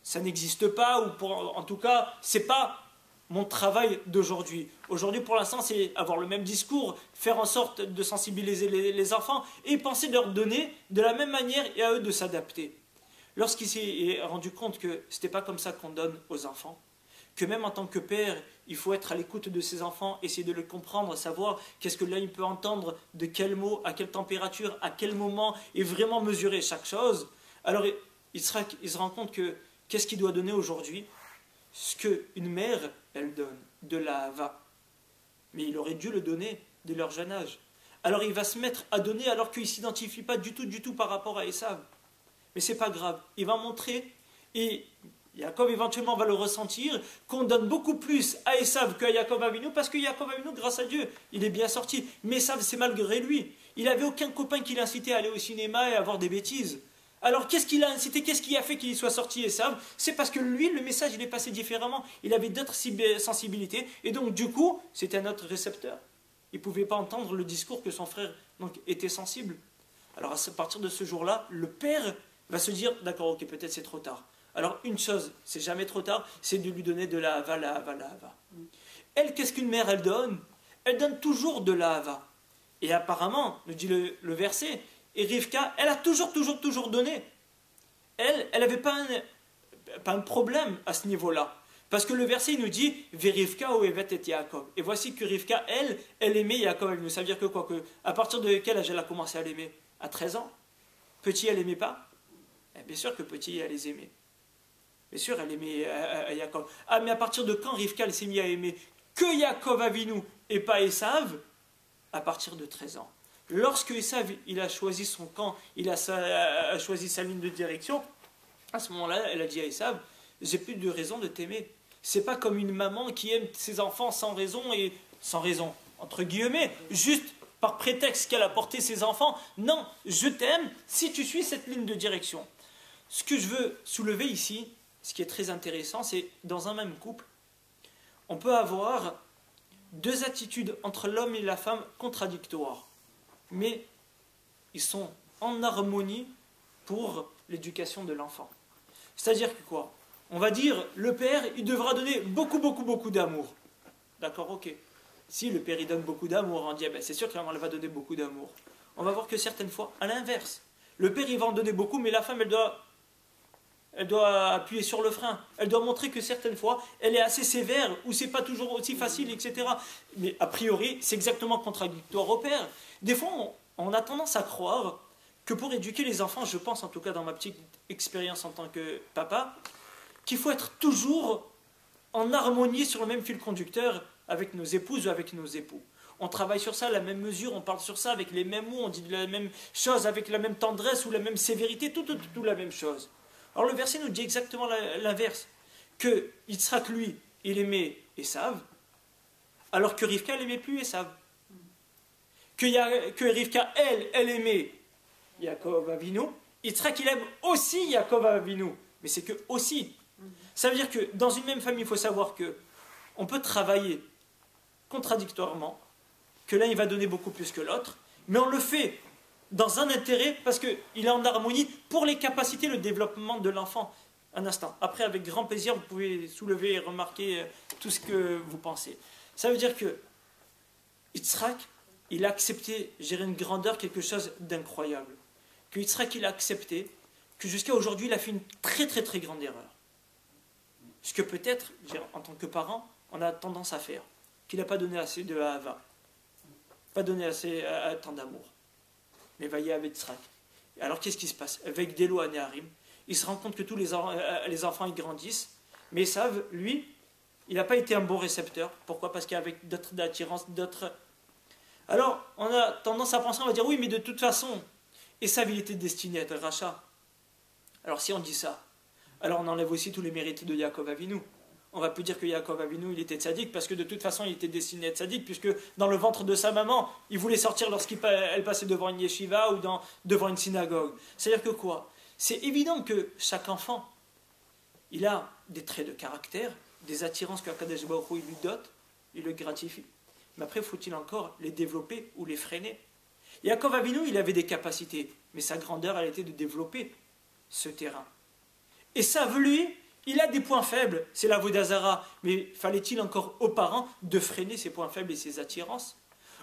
ça n'existe pas, ou en tout cas, c'est pas mon travail d'aujourd'hui. Aujourd'hui, pour l'instant, c'est avoir le même discours, faire en sorte de sensibiliser les enfants, et penser de leur donner de la même manière et à eux de s'adapter. Lorsqu'il s'est rendu compte que ce n'était pas comme ça qu'on donne aux enfants, que même en tant que père, il faut être à l'écoute de ses enfants, essayer de les comprendre, savoir qu'est-ce que l'œil peut entendre, de quel mot, à quelle température, à quel moment, et vraiment mesurer chaque chose. Alors il se rend compte que qu'est-ce qu'il doit donner aujourd'hui? Ce qu'une mère, elle donne, de la hava. Mais il aurait dû le donner dès leur jeune âge. Alors il va se mettre à donner alors qu'il ne s'identifie pas du tout par rapport à Esav. Mais c'est pas grave, il va montrer, et Yaakov éventuellement va le ressentir, qu'on donne beaucoup plus à Esav qu'à Yaakov Avinu, parce que Yaakov Avinu, grâce à Dieu, il est bien sorti. Mais Esav, c'est malgré lui. Il n'avait aucun copain qui l'incitait à aller au cinéma et à voir des bêtises. Alors qu'est-ce qu'il a incité, qu'est-ce qui a fait qu'il soit sorti Esav? C'est parce que lui, le message, il est passé différemment. Il avait d'autres sensibilités, et donc du coup, c'était un autre récepteur. Il ne pouvait pas entendre le discours que son frère était sensible. Alors à partir de ce jour-là, le père va se dire, d'accord, ok, peut-être c'est trop tard. Alors une chose, c'est jamais trop tard, c'est de lui donner de la hava, la hava, la hava. Elle, qu'est-ce qu'une mère, elle donne? Elle donne toujours de la hava. Et apparemment, nous dit le verset, et Rivka, elle a toujours donné. Elle n'avait pas un problème à ce niveau-là. Parce que le verset, il nous dit, Verivka ou Evet et Yaakov. Et voici que Rivka, elle aimait Yaakov. Ça veut dire que quoi? Que à partir de quel âge elle a commencé à l'aimer? À 13 ans. Petit, elle n'aimait pas? Bien sûr que petit, elle les aimait. Bien sûr, elle aimait Yaakov. Ah, mais à partir de quand Rivka s'est mis à aimer que Yaakov Avinu et pas Esav? À partir de 13 ans. Lorsque Esav, il a choisi son camp, il a choisi sa ligne de direction, à ce moment-là, elle a dit à Esav, j'ai plus de raison de t'aimer. C'est pas comme une maman qui aime ses enfants sans raison, entre guillemets, juste par prétexte qu'elle a porté ses enfants. Non, je t'aime si tu suis cette ligne de direction. Ce que je veux soulever ici, ce qui est très intéressant, c'est dans un même couple, on peut avoir deux attitudes entre l'homme et la femme contradictoires, mais ils sont en harmonie pour l'éducation de l'enfant. C'est-à-dire que quoi? On va dire, le père, il devra donner beaucoup d'amour. D'accord, ok. Si le père, il donne beaucoup d'amour, on dit, c'est sûr que la maman, elle va donner beaucoup d'amour. On va voir que certaines fois, à l'inverse, le père, il va en donner beaucoup, mais la femme, elle doit elle doit appuyer sur le frein, elle doit montrer que certaines fois, elle est assez sévère, ou c'est pas toujours aussi facile, etc. Mais a priori, c'est exactement contradictoire au père. Des fois, on a tendance à croire que pour éduquer les enfants, je pense en tout cas dans ma petite expérience en tant que papa, qu'il faut être toujours en harmonie sur le même fil conducteur avec nos épouses ou avec nos époux. On travaille sur ça à la même mesure, on parle sur ça avec les mêmes mots, on dit la même chose avec la même tendresse ou la même sévérité, tout la même chose. Alors le verset nous dit exactement l'inverse, que Yitzhak, lui, il aimait Esav, alors que Rivka, elle n'aimait plus Esav. Que Rivka, elle aimait Yaakov Avinu, Yitzhak, il aime aussi Yaakov Avinu, mais c'est que aussi. Ça veut dire que dans une même famille, il faut savoir que on peut travailler contradictoirement, que l'un il va donner beaucoup plus que l'autre, mais on le fait dans un intérêt parce qu'il est en harmonie pour les capacités, le développement de l'enfant. Un instant. Après, avec grand plaisir, vous pouvez soulever et remarquer tout ce que vous pensez. Ça veut dire que Yitzhak, il a accepté, gérer une grandeur, quelque chose d'incroyable. Que Yitzhak, il a accepté que jusqu'à aujourd'hui, il a fait une très très très grande erreur. Ce que peut-être, en tant que parent, on a tendance à faire. Qu'il n'a pas donné assez de Ahava. Pas donné assez tant d'amour. Mais vaillez avec Yitzhak. Alors qu'est-ce qui se passe? Avec Delo Anéharim, il se rend compte que tous les enfants ils grandissent, mais Esav, lui, il n'a pas été un bon récepteur. Pourquoi? Parce qu'avec d'autres d'attirance, d'autres... Alors, on a tendance à penser, on va dire, oui, mais de toute façon, Esav, il était destiné à être rachat. Alors si on dit ça, alors on enlève aussi tous les mérites de Yaakov Avinu. On va plus dire que Yaakov Avinu, il était tzaddik, parce que de toute façon, il était destiné à être tzaddik, puisque dans le ventre de sa maman, il voulait sortir lorsqu'elle passait devant une yeshiva ou devant une synagogue. C'est-à-dire que quoi? C'est évident que chaque enfant, il a des traits de caractère, des attirances que Akadosh Baruch Hu lui dote, il le gratifie. Mais après, faut-il encore les développer ou les freiner? Yaakov Avinu, il avait des capacités, mais sa grandeur, elle était de développer ce terrain. Et ça, lui, il a des points faibles, c'est la Vodazara, mais fallait-il encore aux parents de freiner ses points faibles et ses attirances?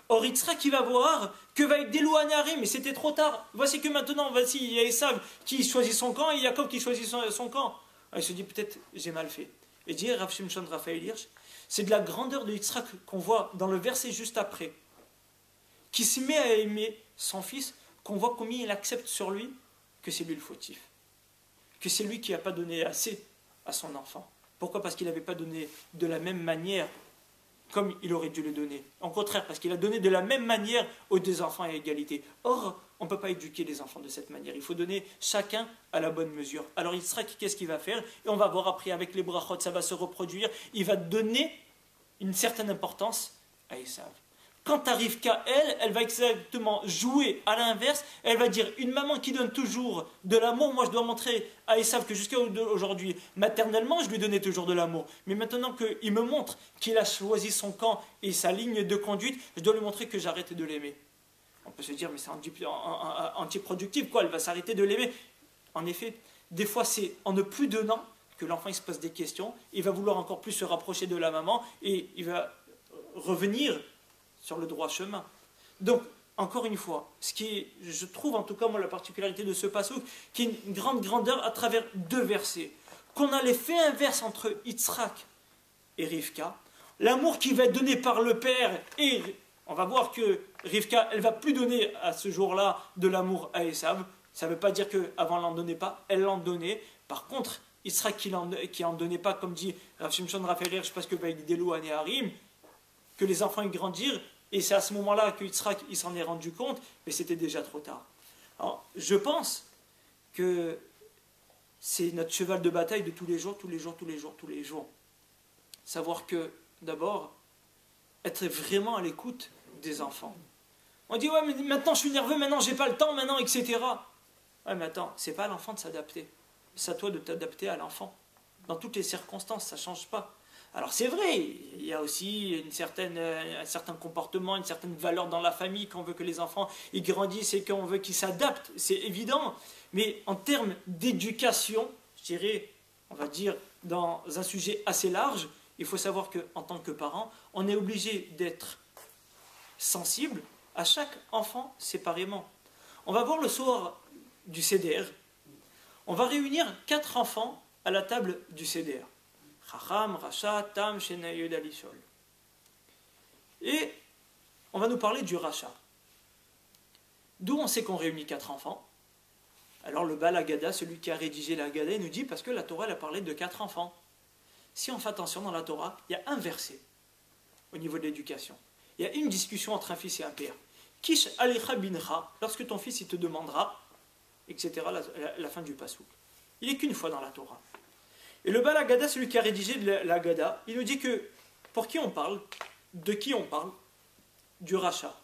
Or, Yitzhak qui va voir que va être délouagnaré, mais c'était trop tard. Voici que maintenant, voici, il y a Esav qui choisit son camp et Yaakov qui choisit son camp. Alors, il se dit peut-être j'ai mal fait. Et dit Rav Shimshon Raphaël Hirsch, c'est de la grandeur de Yitzhak qu'on voit dans le verset juste après, qui se met à aimer son fils, qu'on voit combien il accepte sur lui que c'est lui le fautif, que c'est lui qui n'a pas donné assez à son enfant. Pourquoi? Parce qu'il n'avait pas donné de la même manière comme il aurait dû le donner. Au contraire, parce qu'il a donné de la même manière aux deux enfants à égalité. Or, on ne peut pas éduquer les enfants de cette manière. Il faut donner chacun à la bonne mesure. Alors Yitzhak, qu'est-ce qu'il va faire? Et on va voir après avec les brachot, ça va se reproduire. Il va donner une certaine importance à Esav. Quant à Rivka, elle va exactement jouer à l'inverse. Elle va dire, une maman qui donne toujours de l'amour, moi je dois montrer à Esav que jusqu'à aujourd'hui, maternellement, je lui donnais toujours de l'amour. Mais maintenant qu'il me montre qu'il a choisi son camp et sa ligne de conduite, je dois lui montrer que j'arrête de l'aimer. On peut se dire, mais c'est antiproductif, quoi, elle va s'arrêter de l'aimer. En effet, des fois c'est en ne plus donnant que l'enfant il se pose des questions, il va vouloir encore plus se rapprocher de la maman et il va revenir sur le droit chemin. Donc, encore une fois, ce qui est, je trouve en tout cas moi la particularité de ce passouk, qui est une grande grandeur à travers deux versets, qu'on a l'effet inverse entre Yitzhak et Rivka, l'amour qui va être donné par le père, et on va voir que Rivka, elle va plus donner à ce jour-là de l'amour à Esav. Ça ne veut pas dire qu'avant elle n'en donnait pas, elle l'en donnait. Par contre, Yitzhak qui n'en donnait pas, comme dit Rav Shimshon Raphaël Hirsch, parce que Vaïdélou Anéharim, que les enfants y grandirent, et c'est à ce moment-là que Yitzhak il s'en est rendu compte, mais c'était déjà trop tard. Alors, je pense que c'est notre cheval de bataille de tous les jours, tous les jours, tous les jours, tous les jours. Savoir que, d'abord, être vraiment à l'écoute des enfants. On dit, ouais, mais maintenant je suis nerveux, maintenant j'ai pas le temps, maintenant, etc. Ouais, mais attends, c'est pas à l'enfant de s'adapter. C'est à toi de t'adapter à l'enfant. Dans toutes les circonstances, ça ne change pas. Alors c'est vrai, il y a aussi un certain comportement, une certaine valeur dans la famille qu'on veut que les enfants ils grandissent et qu'on veut qu'ils s'adaptent, c'est évident. Mais en termes d'éducation, je dirais, on va dire, dans un sujet assez large, il faut savoir qu'en tant que parent, on est obligé d'être sensible à chaque enfant séparément. On va voir le soir du CDR, On va réunir 4 enfants à la table du Seder. Chacham, Racha, Tam, Shena, Yehuda, Lishol. Et on va nous parler du Racha. D'où on sait qu'on réunit 4 enfants? Alors le Baal Haggadah, celui qui a rédigé la Haggadah, il nous dit parce que la Torah elle a parlé de 4 enfants. Si on fait attention dans la Torah, il y a un verset au niveau de l'éducation. Il y a une discussion entre un fils et un père. Kish alecha bincha, lorsque ton fils il te demandera, etc. La fin du pasouk. Il n'est qu'une fois dans la Torah. Et le Baal Haggadah, celui qui a rédigé la Haggadah, il nous dit que pour qui on parle? De qui on parle? Du Racha.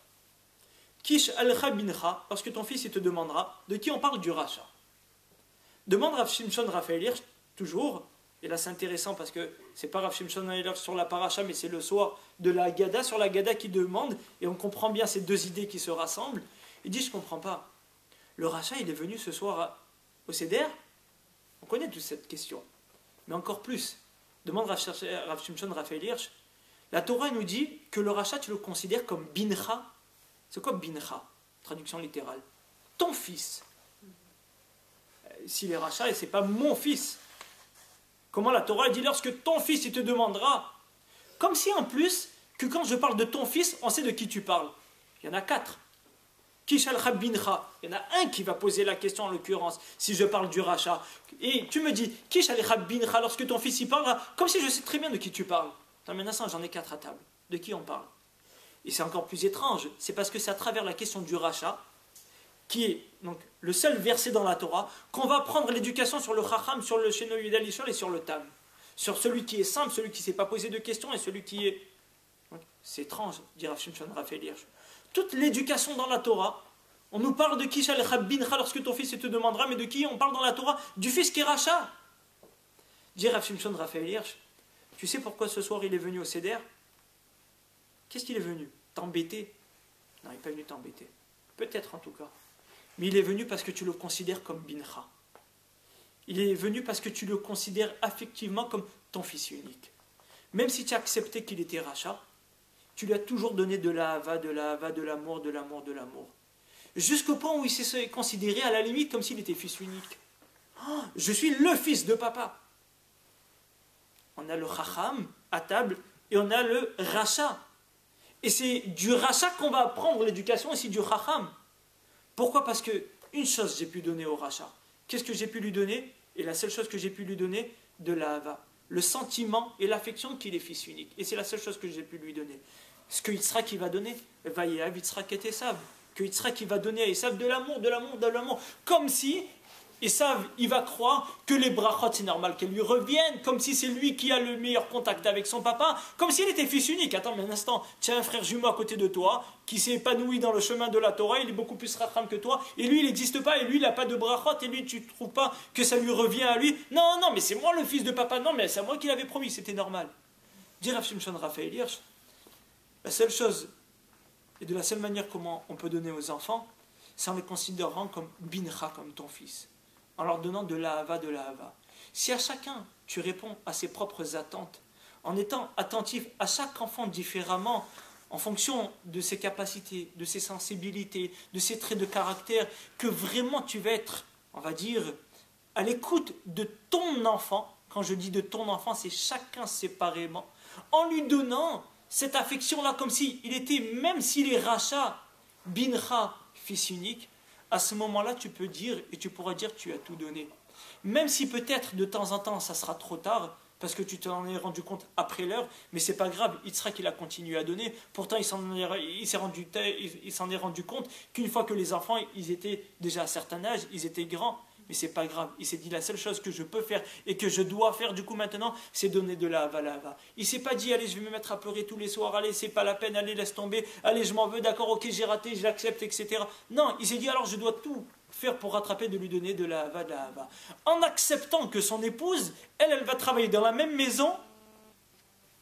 Kish alecha bincha, lorsque ton fils il te demandera, de qui on parle? Du Racha. Demande Rav Shimshon Raphaël Hirsch, toujours, et là c'est intéressant parce que c'est pas Rav Shimshon Raphaël Hirsch sur la paracha, mais c'est le soir de la Haggadah, sur la Haggadah qui demande, et on comprend bien ces deux idées qui se rassemblent. Il dit, je comprends pas. Le Racha, il est venu ce soir au Seder? On connaît toute cette question. Mais encore plus, demande Rav Shimshon Raphaël Hirsch, la Torah nous dit que le Racha, tu le considères comme bincha. C'est quoi bincha? Traduction littérale. Ton fils. S'il est Racha, et c'est pas mon fils. Comment la Torah dit lorsque ton fils il te demandera? Comme si en plus, que quand je parle de ton fils, on sait de qui tu parles. Il y en a 4. Kish al-Khab bincha. Il y en a un qui va poser la question en l'occurrence, si je parle du Racha. Et tu me dis, Kish al-Khab bincha, lorsque ton fils y parlera, comme si je sais très bien de qui tu parles. Dans un instant, j'en ai 4 à table. De qui on parle? Et c'est encore plus étrange, c'est parce que c'est à travers la question du Racha, qui est donc le seul verset dans la Torah, qu'on va prendre l'éducation sur le Chacham, sur le Sheno Yehuda Lishol et sur le Tam. Sur celui qui est simple, celui qui ne s'est pas posé de questions et celui qui est... C'est étrange, dit Rav Shimshon Raphaël Hirsch. Toute l'éducation dans la Torah, on nous parle de Kish al-Khab bincha lorsque ton fils te demandera, mais de qui on parle dans la Torah? Du fils qui est Racha. Dit Rav Shimshon Raphaël Hirsch, tu sais pourquoi ce soir il est venu au Seder? Qu'est-ce qu'il est venu? T'embêter? Non, il n'est pas venu t'embêter. Peut-être en tout cas. Mais il est venu parce que tu le considères comme bincha. Il est venu parce que tu le considères affectivement comme ton fils unique. Même si tu as accepté qu'il était Racha, tu lui as toujours donné de l'ahava, de l'ahava, de l'amour, de l'amour, de l'amour. Jusqu'au point où il s'est considéré à la limite comme s'il était fils unique. Oh, je suis le fils de papa. On a le Chacham à table et on a le Racha. Et c'est du Racha qu'on va apprendre l'éducation et c'est du Chacham. Pourquoi? Parce que une chose j'ai pu donner au Racha. Qu'est-ce que j'ai pu lui donner? Et la seule chose que j'ai pu lui donner, de l'ahava. Le sentiment et l'affection qu'il est fils unique. Et c'est la seule chose que j'ai pu lui donner. Ce que Yitzhak il va donner, Vayehav Yitzhak et Esav. Que Yitzhak il va donner à Esav de l'amour, de l'amour, de l'amour. Comme si Esav il va croire que les brachot c'est normal qu'elles lui reviennent. Comme si c'est lui qui a le meilleur contact avec son papa. Comme s'il était fils unique. Attends mais un instant, tu as un frère jumeau à côté de toi qui s'est épanoui dans le chemin de la Torah. Il est beaucoup plus racham que toi. Et lui il n'existe pas. Et lui il n'a pas de brachot. Et lui tu ne trouves pas que ça lui revient à lui. Non, non mais c'est moi le fils de papa. Non mais c'est à moi qu'il avait promis. C'était normal. Dit Rav Shimshon Raphaël Hirsch, la seule chose et de la seule manière comment on peut donner aux enfants, c'est en les considérant comme bincha, comme ton fils, en leur donnant de l'ahava, de l'ahava. Si à chacun tu réponds à ses propres attentes, en étant attentif à chaque enfant différemment, en fonction de ses capacités, de ses sensibilités, de ses traits de caractère, que vraiment tu vas être, on va dire, à l'écoute de ton enfant. Quand je dis de ton enfant, c'est chacun séparément, en lui donnant cette affection-là, comme s'il était, même s'il est Racha, bincha, fils unique, à ce moment-là, tu peux dire, et tu pourras dire, tu as tout donné. Même si peut-être, de temps en temps, ça sera trop tard, parce que tu t'en es rendu compte après l'heure, mais c'est pas grave, Yitzhak, il a continué à donner. Pourtant, il s'en est rendu compte qu'une fois que les enfants, ils étaient déjà à un certain âge, ils étaient grands, mais c'est pas grave. Il s'est dit, la seule chose que je peux faire et que je dois faire du coup maintenant, c'est donner de la hava. Il s'est pas dit, allez, je vais me mettre à pleurer tous les soirs, allez, c'est pas la peine, allez, laisse tomber, allez, je m'en veux, d'accord, ok, j'ai raté, je l'accepte, etc. Non, il s'est dit, alors je dois tout faire pour rattraper, de lui donner de la hava. En acceptant que son épouse, elle va travailler dans la même maison,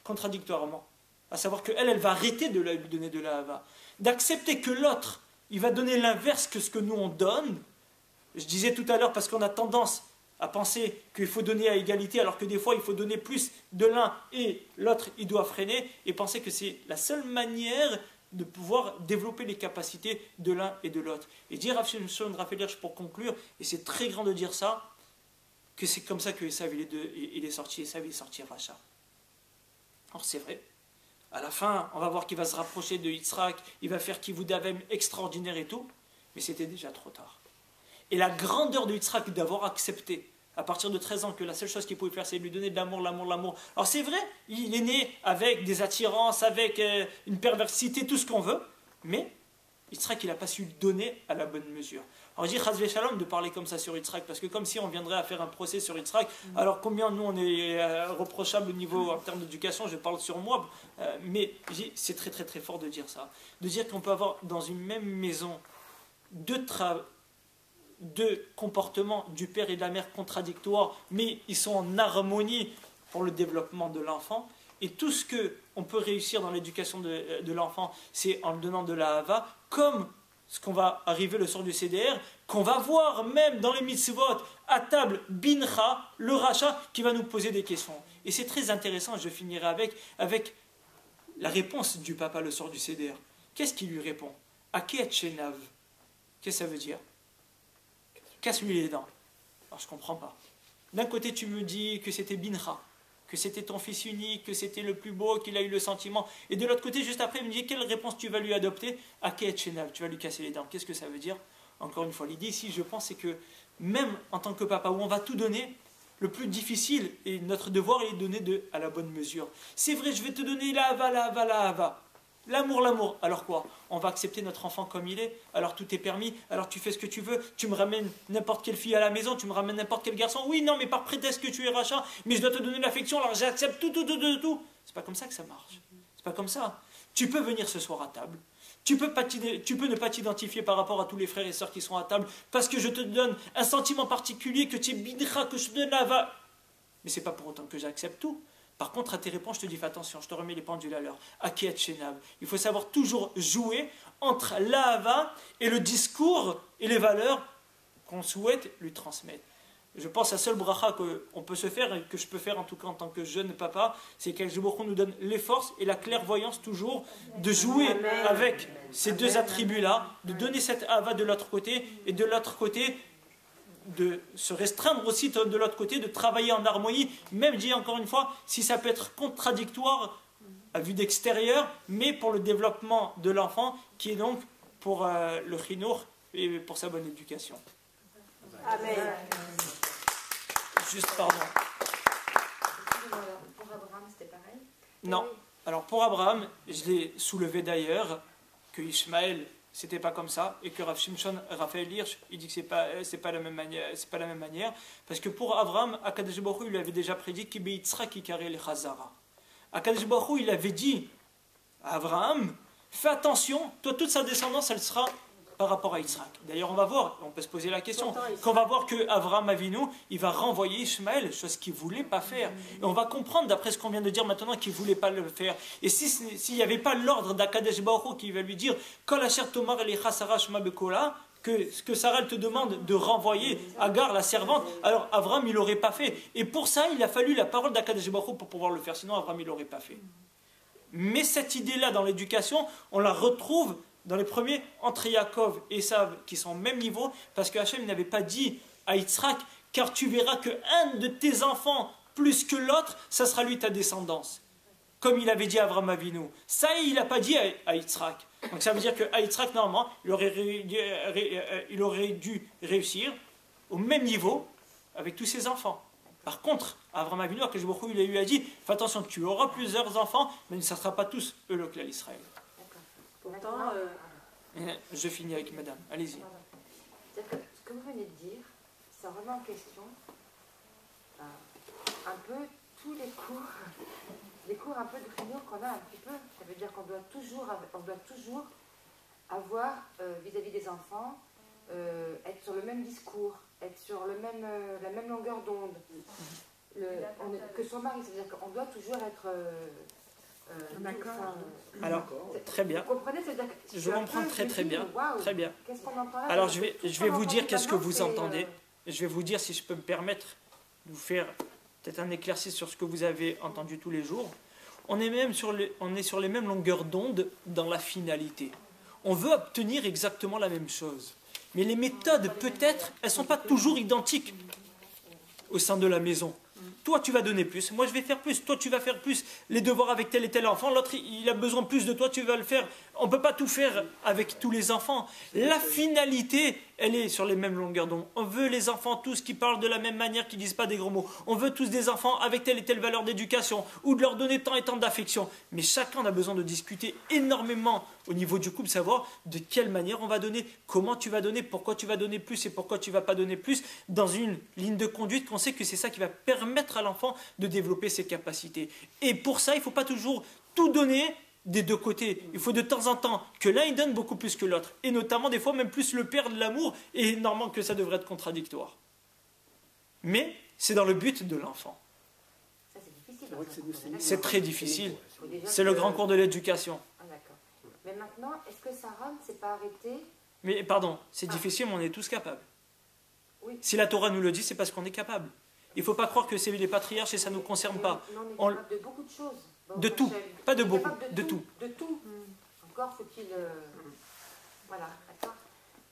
contradictoirement. À savoir qu'elle, elle va arrêter de lui donner de la hava. D'accepter que l'autre, il va donner l'inverse que ce que nous on donne. Je disais tout à l'heure, parce qu'on a tendance à penser qu'il faut donner à égalité, alors que des fois il faut donner plus de l'un et l'autre il doit freiner, et penser que c'est la seule manière de pouvoir développer les capacités de l'un et de l'autre. Et dire Rav Shimshon Raphaël Hirsch pour conclure, et c'est très grand de dire ça, que c'est comme ça que Esav il est sorti, Esav il est sorti Racha. Alors c'est vrai, à la fin, on va voir qu'il va se rapprocher de Yitzhak, il va faire Kivud Avim extraordinaire et tout, mais c'était déjà trop tard. Et la grandeur de Yitzhak d'avoir accepté, à partir de 13 ans, que la seule chose qu'il pouvait faire, c'est lui donner de l'amour, l'amour, l'amour. Alors c'est vrai, il est né avec des attirances, avec une perversité, tout ce qu'on veut, mais Yitzhak, il n'a pas su le donner à la bonne mesure. Alors je dis Chas v'Shalom de parler comme ça sur Yitzhak, parce que comme si on viendrait à faire un procès sur Yitzhak, alors combien nous on est reprochable au niveau en termes d'éducation, je parle sur moi, mais c'est très très très fort de dire ça. De dire qu'on peut avoir dans une même maison deux comportements du père et de la mère contradictoires, mais ils sont en harmonie pour le développement de l'enfant. Et tout ce qu'on peut réussir dans l'éducation de l'enfant, c'est en le donnant de la hava, comme ce qu'on va arriver le soir du CDR, qu'on va voir même dans les mitzvot, à table, bincha, le rachat, qui va nous poser des questions. Et c'est très intéressant, je finirai avec la réponse du papa le soir du CDR. Qu'est-ce qu'il lui répond? Aket shenav. Qu'est-ce que ça veut dire? Casse-lui les dents. Alors je ne comprends pas. D'un côté, tu me dis que c'était bincha, que c'était ton fils unique, que c'était le plus beau, qu'il a eu le sentiment. Et de l'autre côté, juste après, il me dit quelle réponse tu vas lui adopter? Aket shenav, tu vas lui casser les dents. Qu'est-ce que ça veut dire? Encore une fois, l'idée ici, je pense, c'est que même en tant que papa, où on va tout donner, le plus difficile, et notre devoir est de donner à la bonne mesure. C'est vrai, je vais te donner la hava, la hava, la hava. L'amour, l'amour. Alors quoi? On va accepter notre enfant comme il est. Alors tout est permis. Alors tu fais ce que tu veux. Tu me ramènes n'importe quelle fille à la maison. Tu me ramènes n'importe quel garçon. Oui, non, mais par prétexte que tu es rachat. Mais je dois te donner l'affection. Alors j'accepte tout. C'est pas comme ça que ça marche. C'est pas comme ça. Tu peux venir ce soir à table. Tu peux ne pas t'identifier par rapport à tous les frères et sœurs qui sont à table. Parce que je te donne un sentiment particulier, que tu es bidra, que je te donne la va. Mais c'est pas pour autant que j'accepte tout. Par contre, à tes réponses, je te dis fais attention, je te remets les pendules à l'heure. Akiat Shenab. Il faut savoir toujours jouer entre l'ahava et le discours et les valeurs qu'on souhaite lui transmettre. Je pense à seul bracha qu'on peut se faire et que je peux faire en tout cas en tant que jeune papa, c'est qu'Allah nous donne les forces et la clairvoyance toujours de jouer avec ces deux attributs-là, de donner cette ahava de l'autre côté et de l'autre côté de se restreindre aussi de l'autre côté, de travailler en harmonie, même dit encore une fois, si ça peut être contradictoire à vue d'extérieur, mais pour le développement de l'enfant, qui est donc pour le chinour et pour sa bonne éducation. Amen. Juste, pardon. Pour Abraham, c'était pareil? Non. Alors pour Abraham, je l'ai soulevé d'ailleurs, que Ishmaël, c'était pas comme ça, et que Rav Shimshon Raphaël Hirsch, il dit que c'est pas la même manière, parce que pour Abraham, Akadosh Baruch Hu, il avait déjà prédit qu'il Yitzhak qui carré les Chazara. Akadosh Baruch Hu, il avait dit à Abraham, fais attention, toi toute sa descendance, elle sera par rapport à Yitzhak. D'ailleurs, on va voir, on peut se poser la question, qu'on va voir que Abraham Avinu, il va renvoyer Ishmaël, chose qu'il ne voulait pas faire. Et on va comprendre, d'après ce qu'on vient de dire maintenant, qu'il ne voulait pas le faire. Et s'il n'y avait pas l'ordre d'Akadosh Baruch Hu qui va lui dire, Kol asher tomar elecha Sarah shema bekola, que ce que Sarah te demande de renvoyer Agar, la servante, alors Abraham, il n'aurait pas fait. Et pour ça, il a fallu la parole d'Akadosh Baruch Hu pour pouvoir le faire, sinon Abraham, il n'aurait pas fait. Mais cette idée-là, dans l'éducation, on la retrouve dans les premiers entre Yaakov et Esav qui sont au même niveau, parce que Hachem n'avait pas dit à Yitzhak, car tu verras qu'un de tes enfants plus que l'autre, ça sera lui ta descendance. Comme il avait dit à Avraham Avinu. Ça, il n'a pas dit à Yitzhak. Donc ça veut dire qu'à Yitzhak, normalement, il aurait dû réussir au même niveau avec tous ses enfants. Par contre, Avraham Avinu, il lui a dit, fais attention, tu auras plusieurs enfants, mais ce ne sera pas tous eux le clan d'Israël. Pourtant, je finis avec madame, allez-y. C'est-à-dire que ce que vous venez de dire, ça remet en question un peu tous les cours un peu de chinour qu'on a un petit peu. Ça veut dire qu'on doit toujours avoir vis-à-vis des enfants, être sur le même discours, être sur la même longueur d'onde. Que son mari, c'est-à-dire qu'on doit toujours être... D'accord. Alors, très bien. Vous comprenez, c'est-à-dire que je comprends très bien. Wow, très bien. Qu'est-ce qu'on entend là? Alors, je vais vous dire qu'est-ce que vous entendez. Je vais vous dire, si je peux me permettre, de vous faire peut-être un éclairci sur ce que vous avez entendu tous les jours. On est sur les mêmes longueurs d'onde dans la finalité. On veut obtenir exactement la même chose. Mais les méthodes, peut-être, elles ne sont pas toujours identiques. au sein de la maison. Toi, tu vas donner plus, moi je vais faire plus, toi tu vas faire plus. Les devoirs avec tel et tel enfant, l'autre il a besoin plus de toi, tu vas le faire. On ne peut pas tout faire avec tous les enfants. La finalité, elle est sur les mêmes longueurs d'onde. On veut les enfants tous qui parlent de la même manière, qui ne disent pas des gros mots. On veut tous des enfants avec telle et telle valeur d'éducation, ou de leur donner tant et tant d'affection. Mais chacun a besoin de discuter énormément au niveau du couple, savoir de quelle manière on va donner, comment tu vas donner, pourquoi tu vas donner plus et pourquoi tu ne vas pas donner plus, dans une ligne de conduite qu'on sait que c'est ça qui va permettre à l'enfant de développer ses capacités. Et pour ça, il ne faut pas toujours tout donner des deux côtés. Il faut de temps en temps que l'un il donne beaucoup plus que l'autre. Et notamment, des fois, même plus le père de l'amour, et normalement que ça devrait être contradictoire. Mais c'est dans le but de l'enfant. Ça, c'est difficile. C'est très difficile. C'est le grand cours de l'éducation. Ah, d'accord. Mais maintenant, est-ce que Sarah ne s'est pas arrêtée? Mais pardon, c'est difficile, mais on est tous capables. Oui. Si la Torah nous le dit, c'est parce qu'on est capable. Il ne faut pas croire que c'est les patriarches et ça ne nous concerne pas. On est capable de beaucoup de choses. De tout, pas de beaucoup, de tout. De tout. Encore faut-il... Voilà, d'accord.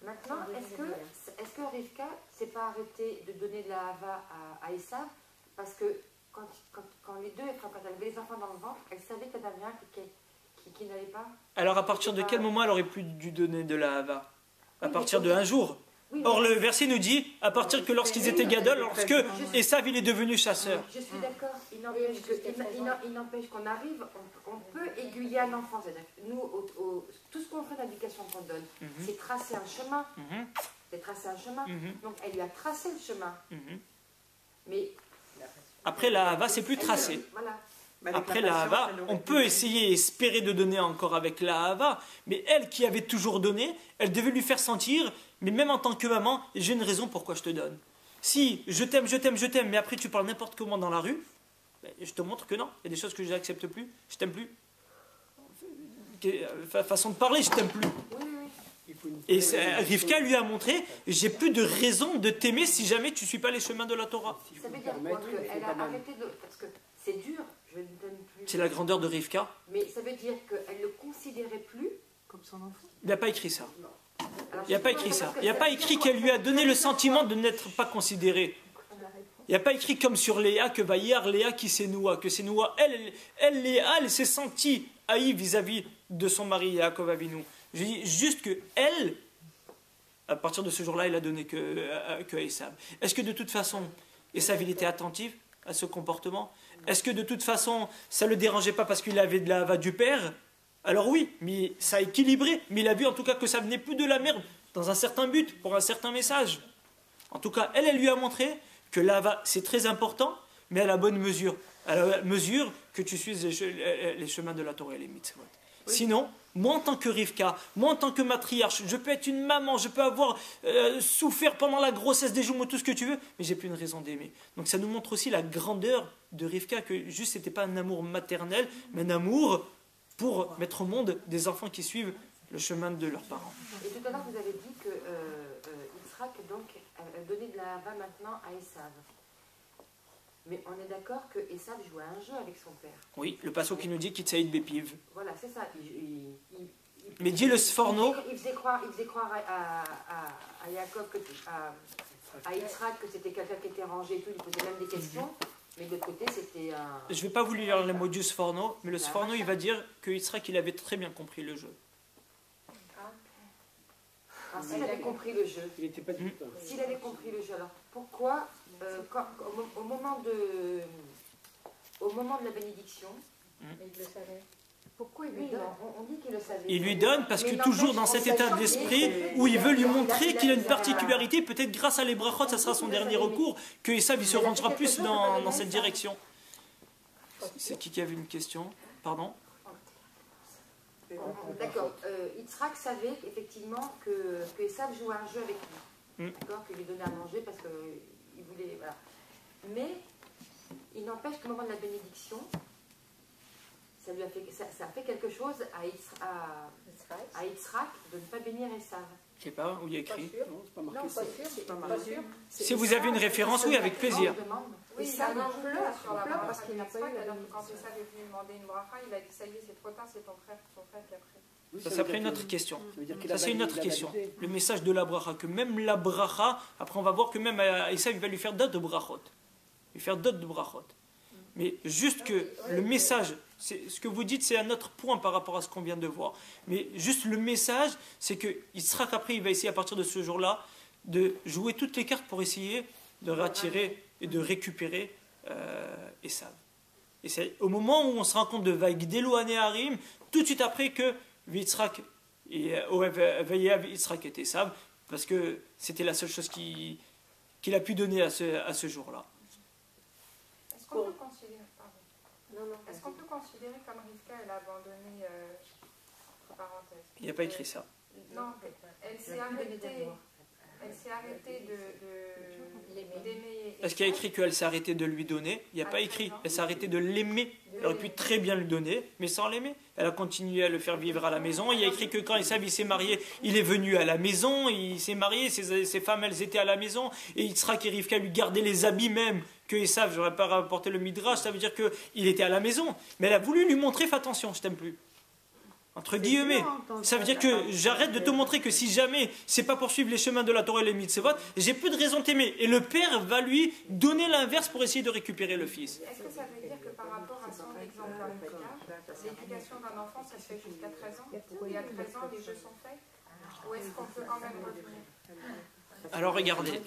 Maintenant, est-ce que Rivka s'est pas arrêtée de donner de la hava à Esav? Parce que quand les deux, quand elle avait les enfants dans le ventre, elle savait qu'il y en avait un qui n'allait pas. Alors à partir de quel moment elle aurait pu dû donner de la hava? À partir de un jour. Oui, Or le verset nous dit, à partir que lorsqu'ils étaient gadol, lorsque Esav il est devenu chasseur. Je suis d'accord, il n'empêche qu'on arrive, on peut aiguiller un enfant. C'est-à-dire que nous, tout ce qu'on fait dans l'éducation qu'on donne, c'est tracer un chemin. C'est tracer un chemin. Donc elle lui a tracé le chemin. Mais après la hava, c'est plus tracé. Voilà. Après la hava, on peut essayer et espérer de donner encore avec la hava, mais elle qui avait toujours donné, elle devait lui faire sentir, mais même en tant que maman, j'ai une raison pourquoi je te donne. Si je t'aime, je t'aime, je t'aime, mais après tu parles n'importe comment dans la rue, ben, je te montre que non, il y a des choses que je n'accepte plus, je t'aime plus. Façon de parler, je t'aime plus. Et Rivka lui a montré, j'ai plus de raison de t'aimer si jamais tu ne suis pas les chemins de la Torah. Ça veut dire quoi? Qu'elle a arrêté de... Parce que c'est dur, je ne donne plus... C'est la grandeur de Rivka. Mais ça veut dire qu'elle ne le considérait plus comme son enfant. Il n'y a pas écrit ça. Alors, Il n'y a pas écrit ça. Il n'y a pas écrit qu'elle lui a donné le sentiment de n'être pas considérée. Il n'y a pas écrit comme sur Léa que Vaïar, Léa qui s'est Noua, que c'est Noua. Léa, elle s'est sentie haïe vis-à-vis de son mari Yaakov Avinu. Je dis juste que elle, à partir de ce jour-là, elle a donné que Esav. Est-ce que de toute façon, Esav il était attentif à ce comportement? Est-ce que de toute façon, ça ne le dérangeait pas parce qu'il avait de la hava du père? Alors oui, mais ça a équilibré. Mais il a vu en tout cas que ça venait plus de la merde, dans un certain but, pour un certain message. En tout cas, elle lui a montré que la hava, c'est très important, mais à la bonne mesure. À la mesure que tu suives les chemins de la Torah et les mitzvot. Oui. Sinon, moi en tant que Rivka, moi en tant que matriarche, je peux être une maman, je peux avoir souffert pendant la grossesse des jumeaux, tout ce que tu veux, mais j'ai plus une raison d'aimer. Donc ça nous montre aussi la grandeur de Rivka, que juste c'était pas un amour maternel, mais un amour pour mettre au monde des enfants qui suivent le chemin de leurs parents. Et tout à l'heure vous avez dit que Yitzhak donc donnait de la hava maintenant à Esav. Mais on est d'accord que Esav jouait un jeu avec son père. Oui, le passage qui nous dit Kitsaïd Bepiv. Voilà, c'est ça. Mais dit le Sforno. Il faisait croire à Yaakov, à Yitzhak, que c'était quelqu'un qui était rangé et tout, il posait même des questions. Mais de l'autre côté, c'était un... Je ne vais pas vous lire les mots du Sforno, mais le Sforno, il va dire que Yitzhak, il avait très bien compris le jeu. S'il avait compris le jeu. S'il avait compris le jeu, alors pourquoi, au moment de la bénédiction, il le savait. Pourquoi il lui donne? On dit qu'il le savait. Il lui donne parce que toujours dans cet état d'esprit où il veut lui montrer qu'il a une particularité, peut-être grâce à les brachot, ça sera son dernier recours, que Esav il se rangera plus dans cette direction. C'est qui avait une question? Pardon? D'accord. Yitzhak savait effectivement que Esav jouait un jeu avec lui. D'accord, qu'il lui donnait à manger parce qu'il voulait... Voilà. Mais il n'empêche qu'au moment de la bénédiction, ça a fait quelque chose à Yitzhak de ne pas bénir Esav. Je ne sais pas où il y a écrit. Non, pas sûr. Si vous avez une référence, oui, avec plaisir. Oui, ça pleure parce qu'il n'a pas eu la Quand Esav est venu demander une bracha, il a dit ça y est, c'est trop tard, c'est ton frère qui a pris. Ça, c'est après une autre question. Ça, c'est une autre question. Le message de la bracha, que même la bracha, après on va voir que même Esav, il va lui faire d'autres brachot. lui faire d'autres brachot. Mais juste que le message, ce que vous dites, c'est un autre point par rapport à ce qu'on vient de voir. Mais juste le message, c'est que Yitzhak, après, il va essayer à partir de ce jour-là de jouer toutes les cartes pour essayer de rattirer et de récupérer Esav. Et c'est au moment où on se rend compte de Vaigdelu Haneharim, tout de suite après que Yitzhak et Esav, parce que c'était la seule chose qu'il a pu donner à ce jour-là. Est-ce qu'on peut considérer, est-ce qu'on peut considérer comme Rivka, elle a abandonné, parenthèse. Il n'y a pas écrit ça. Non, elle s'est arrêtée d'aimer. Est-ce qu'il y a écrit qu'elle s'est arrêtée de lui donner? Il n'y a pas écrit. Elle s'est arrêtée de l'aimer. Elle aurait pu très bien lui donner, mais sans l'aimer. Elle a continué à le faire vivre à la maison. Il y a écrit que quand Esav s'est marié, il est venu à la maison, il s'est marié, ses femmes, elles étaient à la maison, et Yitzhak et Rivka lui gardaient les habits même que Esav, j'aurais pas rapporté le midrash, ça veut dire qu'il était à la maison. Mais elle a voulu lui montrer, fais attention, je t'aime plus. Entre guillemets, ça veut dire que j'arrête de te montrer que si jamais c'est pas poursuivre les chemins de la Torah et les mitzvot, j'ai peu de raison de t'aimer. Et le père va lui donner l'inverse pour essayer de récupérer le fils. Est-ce que ça veut dire que par rapport à son exemple l'éducation d'un enfant, ça se fait jusqu'à 13 ans, et à 13 ans, les jeux sont faits? Ou est-ce qu'on peut quand même revenir? Alors regardez,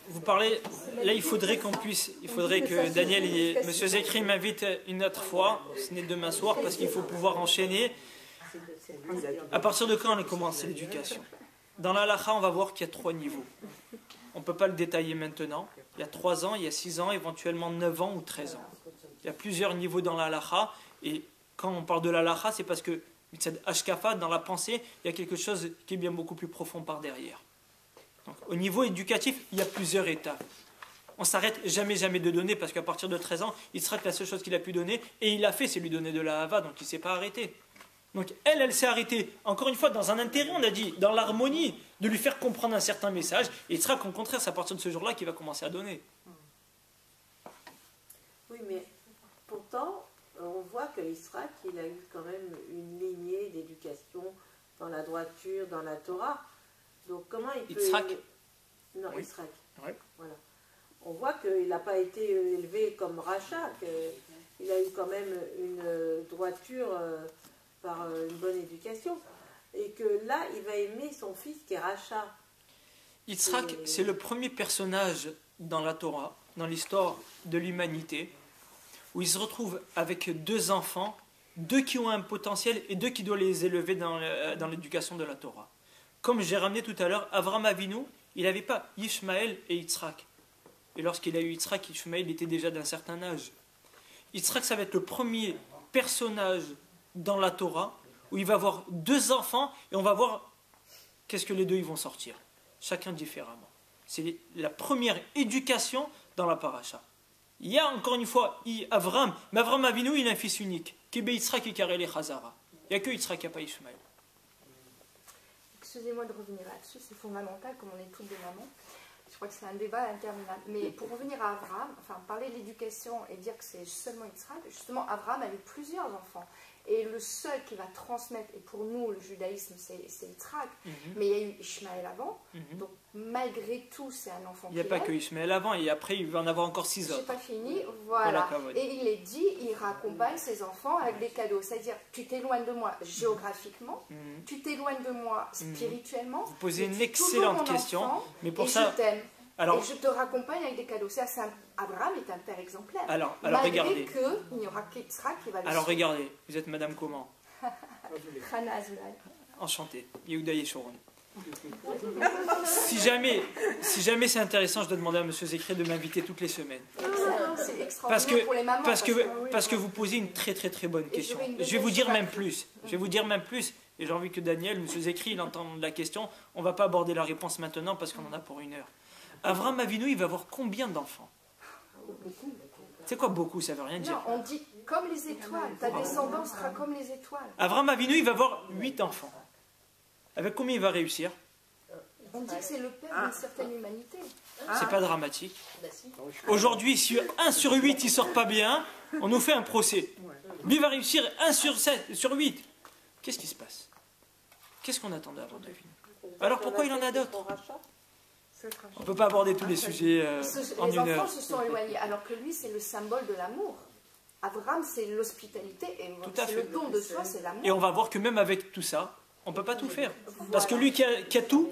vous parlez, là il faudrait que Daniel et M. Zekri m'invitent une autre fois, ce n'est demain soir, parce qu'il faut pouvoir enchaîner. À partir de quand on commence l'éducation? Dans la halakha, on va voir qu'il y a 3 niveaux. On ne peut pas le détailler maintenant. Il y a 3 ans, il y a 6 ans, éventuellement 9 ans ou 13 ans. Il y a plusieurs niveaux dans la halakha, et quand on parle de la halakha, c'est parce que Ashkafa, dans la pensée, il y a quelque chose qui est bien beaucoup plus profond par derrière. Donc, au niveau éducatif, il y a plusieurs étapes. On ne s'arrête jamais de donner, parce qu'à partir de 13 ans, il sera que la seule chose qu'il a pu donner, et il a fait, c'est lui donner de la hava, donc il ne s'est pas arrêté. Donc elle s'est arrêtée, encore une fois, dans un intérêt, on a dit, dans l'harmonie, de lui faire comprendre un certain message, et il sera qu'au contraire, c'est à partir de ce jour-là qu'il va commencer à donner. Oui, mais pourtant, on voit que Yitzhak, il a eu quand même une lignée d'éducation dans la droiture, dans la Torah. Donc comment il peut... Yitzhak? Non, Oui. Yitzhak. Oui. Voilà. On voit qu'il n'a pas été élevé comme Racha, qu'il a eu quand même une droiture par une bonne éducation. Et que là, il va aimer son fils qui est Racha. Yitzhak, c'est le premier personnage dans la Torah, dans l'histoire de l'humanité, où il se retrouve avec 2 enfants, 2 qui ont un potentiel et 2 qui doivent les élever dans l'éducation de la Torah. Comme j'ai ramené tout à l'heure, Avram Avinu, il n'avait pas Ishmaël et Yitzhak. Et lorsqu'il a eu Yitzhak, Ishmaël était déjà d'un certain âge. Yitzhak, ça va être le premier personnage dans la Torah où il va avoir 2 enfants et on va voir qu'est-ce que les 2 ils vont sortir. Chacun différemment. C'est la première éducation dans la paracha. Il y a encore une fois Avram, mais Avram Avinu, il a un fils unique, qui est Yitzhak et Karele Chazara. Il n'y a que Yitzhak, il n'y a pas Ishmaël. Excusez-moi de revenir là-dessus, c'est fondamental, comme on est toutes des mamans. Je crois que c'est un débat interminable. Mais pour revenir à Abraham, enfin parler de l'éducation et dire que c'est seulement Yitzhak, justement Abraham avait plusieurs enfants. Et le seul qui va transmettre, et pour nous le judaïsme c'est Yitzhak, mais il y a eu Ishmaël avant, donc malgré tout c'est un enfant. Il n'y a pas que Ishmaël avant, et après il va en avoir encore 6 autres. Je n'ai pas fini, voilà. Et il est dit, il raccompagne ses enfants avec des cadeaux. C'est-à-dire, tu t'éloignes de moi géographiquement, tu t'éloignes de moi spirituellement. Vous posez une excellente question, mais pour ça... je t'aime. Alors, et je te raccompagne avec des cadeaux. Abraham est un père exemplaire. Alors malgré regardez. qu'il n'y aura qu'Yitzhak qui va le Alors suivre. regardez, vous êtes Madame comment? Chana Azulay. Enchantée, Yehuda Yeshurun. Si jamais c'est intéressant, je dois demander à M. Zekri de m'inviter toutes les semaines. C'est extraordinaire pour les mamans. Parce que vous posez une très bonne question. Je vais vous dire même plus. Et j'ai envie que Daniel, M. Zekri, il entende la question. On ne va pas aborder la réponse maintenant parce qu'on en a pour 1 heure. Avram Avinu, il va avoir combien d'enfants? C'est quoi beaucoup? Ça veut rien dire. Non, on dit comme les étoiles. Ta descendance sera comme les étoiles. Avram Avinu, il va avoir 8 enfants. Avec combien il va réussir? On dit que c'est le père d'une certaine humanité. C'est pas dramatique. Aujourd'hui, si 1 sur 8 il sort pas bien, on nous fait un procès. Lui va réussir 1 sur 8. Qu'est-ce qui se passe? Qu'est-ce qu'on attendait avant Avinu? Alors pourquoi il en a d'autres? On ne peut pas aborder tous les sujets en les une heure. enfants se sont éloignés, alors que lui, c'est le symbole de l'amour. Abraham, c'est l'hospitalité, et c'est le don de soi, c'est l'amour. Et on va voir que même avec tout ça, on ne peut pas tout faire. Parce que lui qui a tout,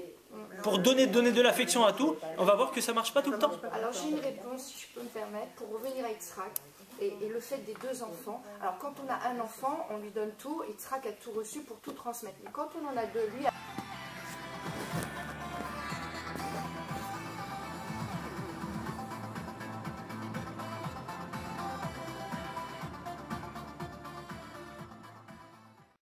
pour donner de l'affection à tout, on va voir que ça ne marche pas tout le temps. Alors j'ai une réponse, si je peux me permettre, pour revenir à Yitzhak et le fait des 2 enfants. Alors quand on a un enfant, on lui donne tout, Yitzhak a tout reçu pour tout transmettre. Mais quand on en a 2, lui...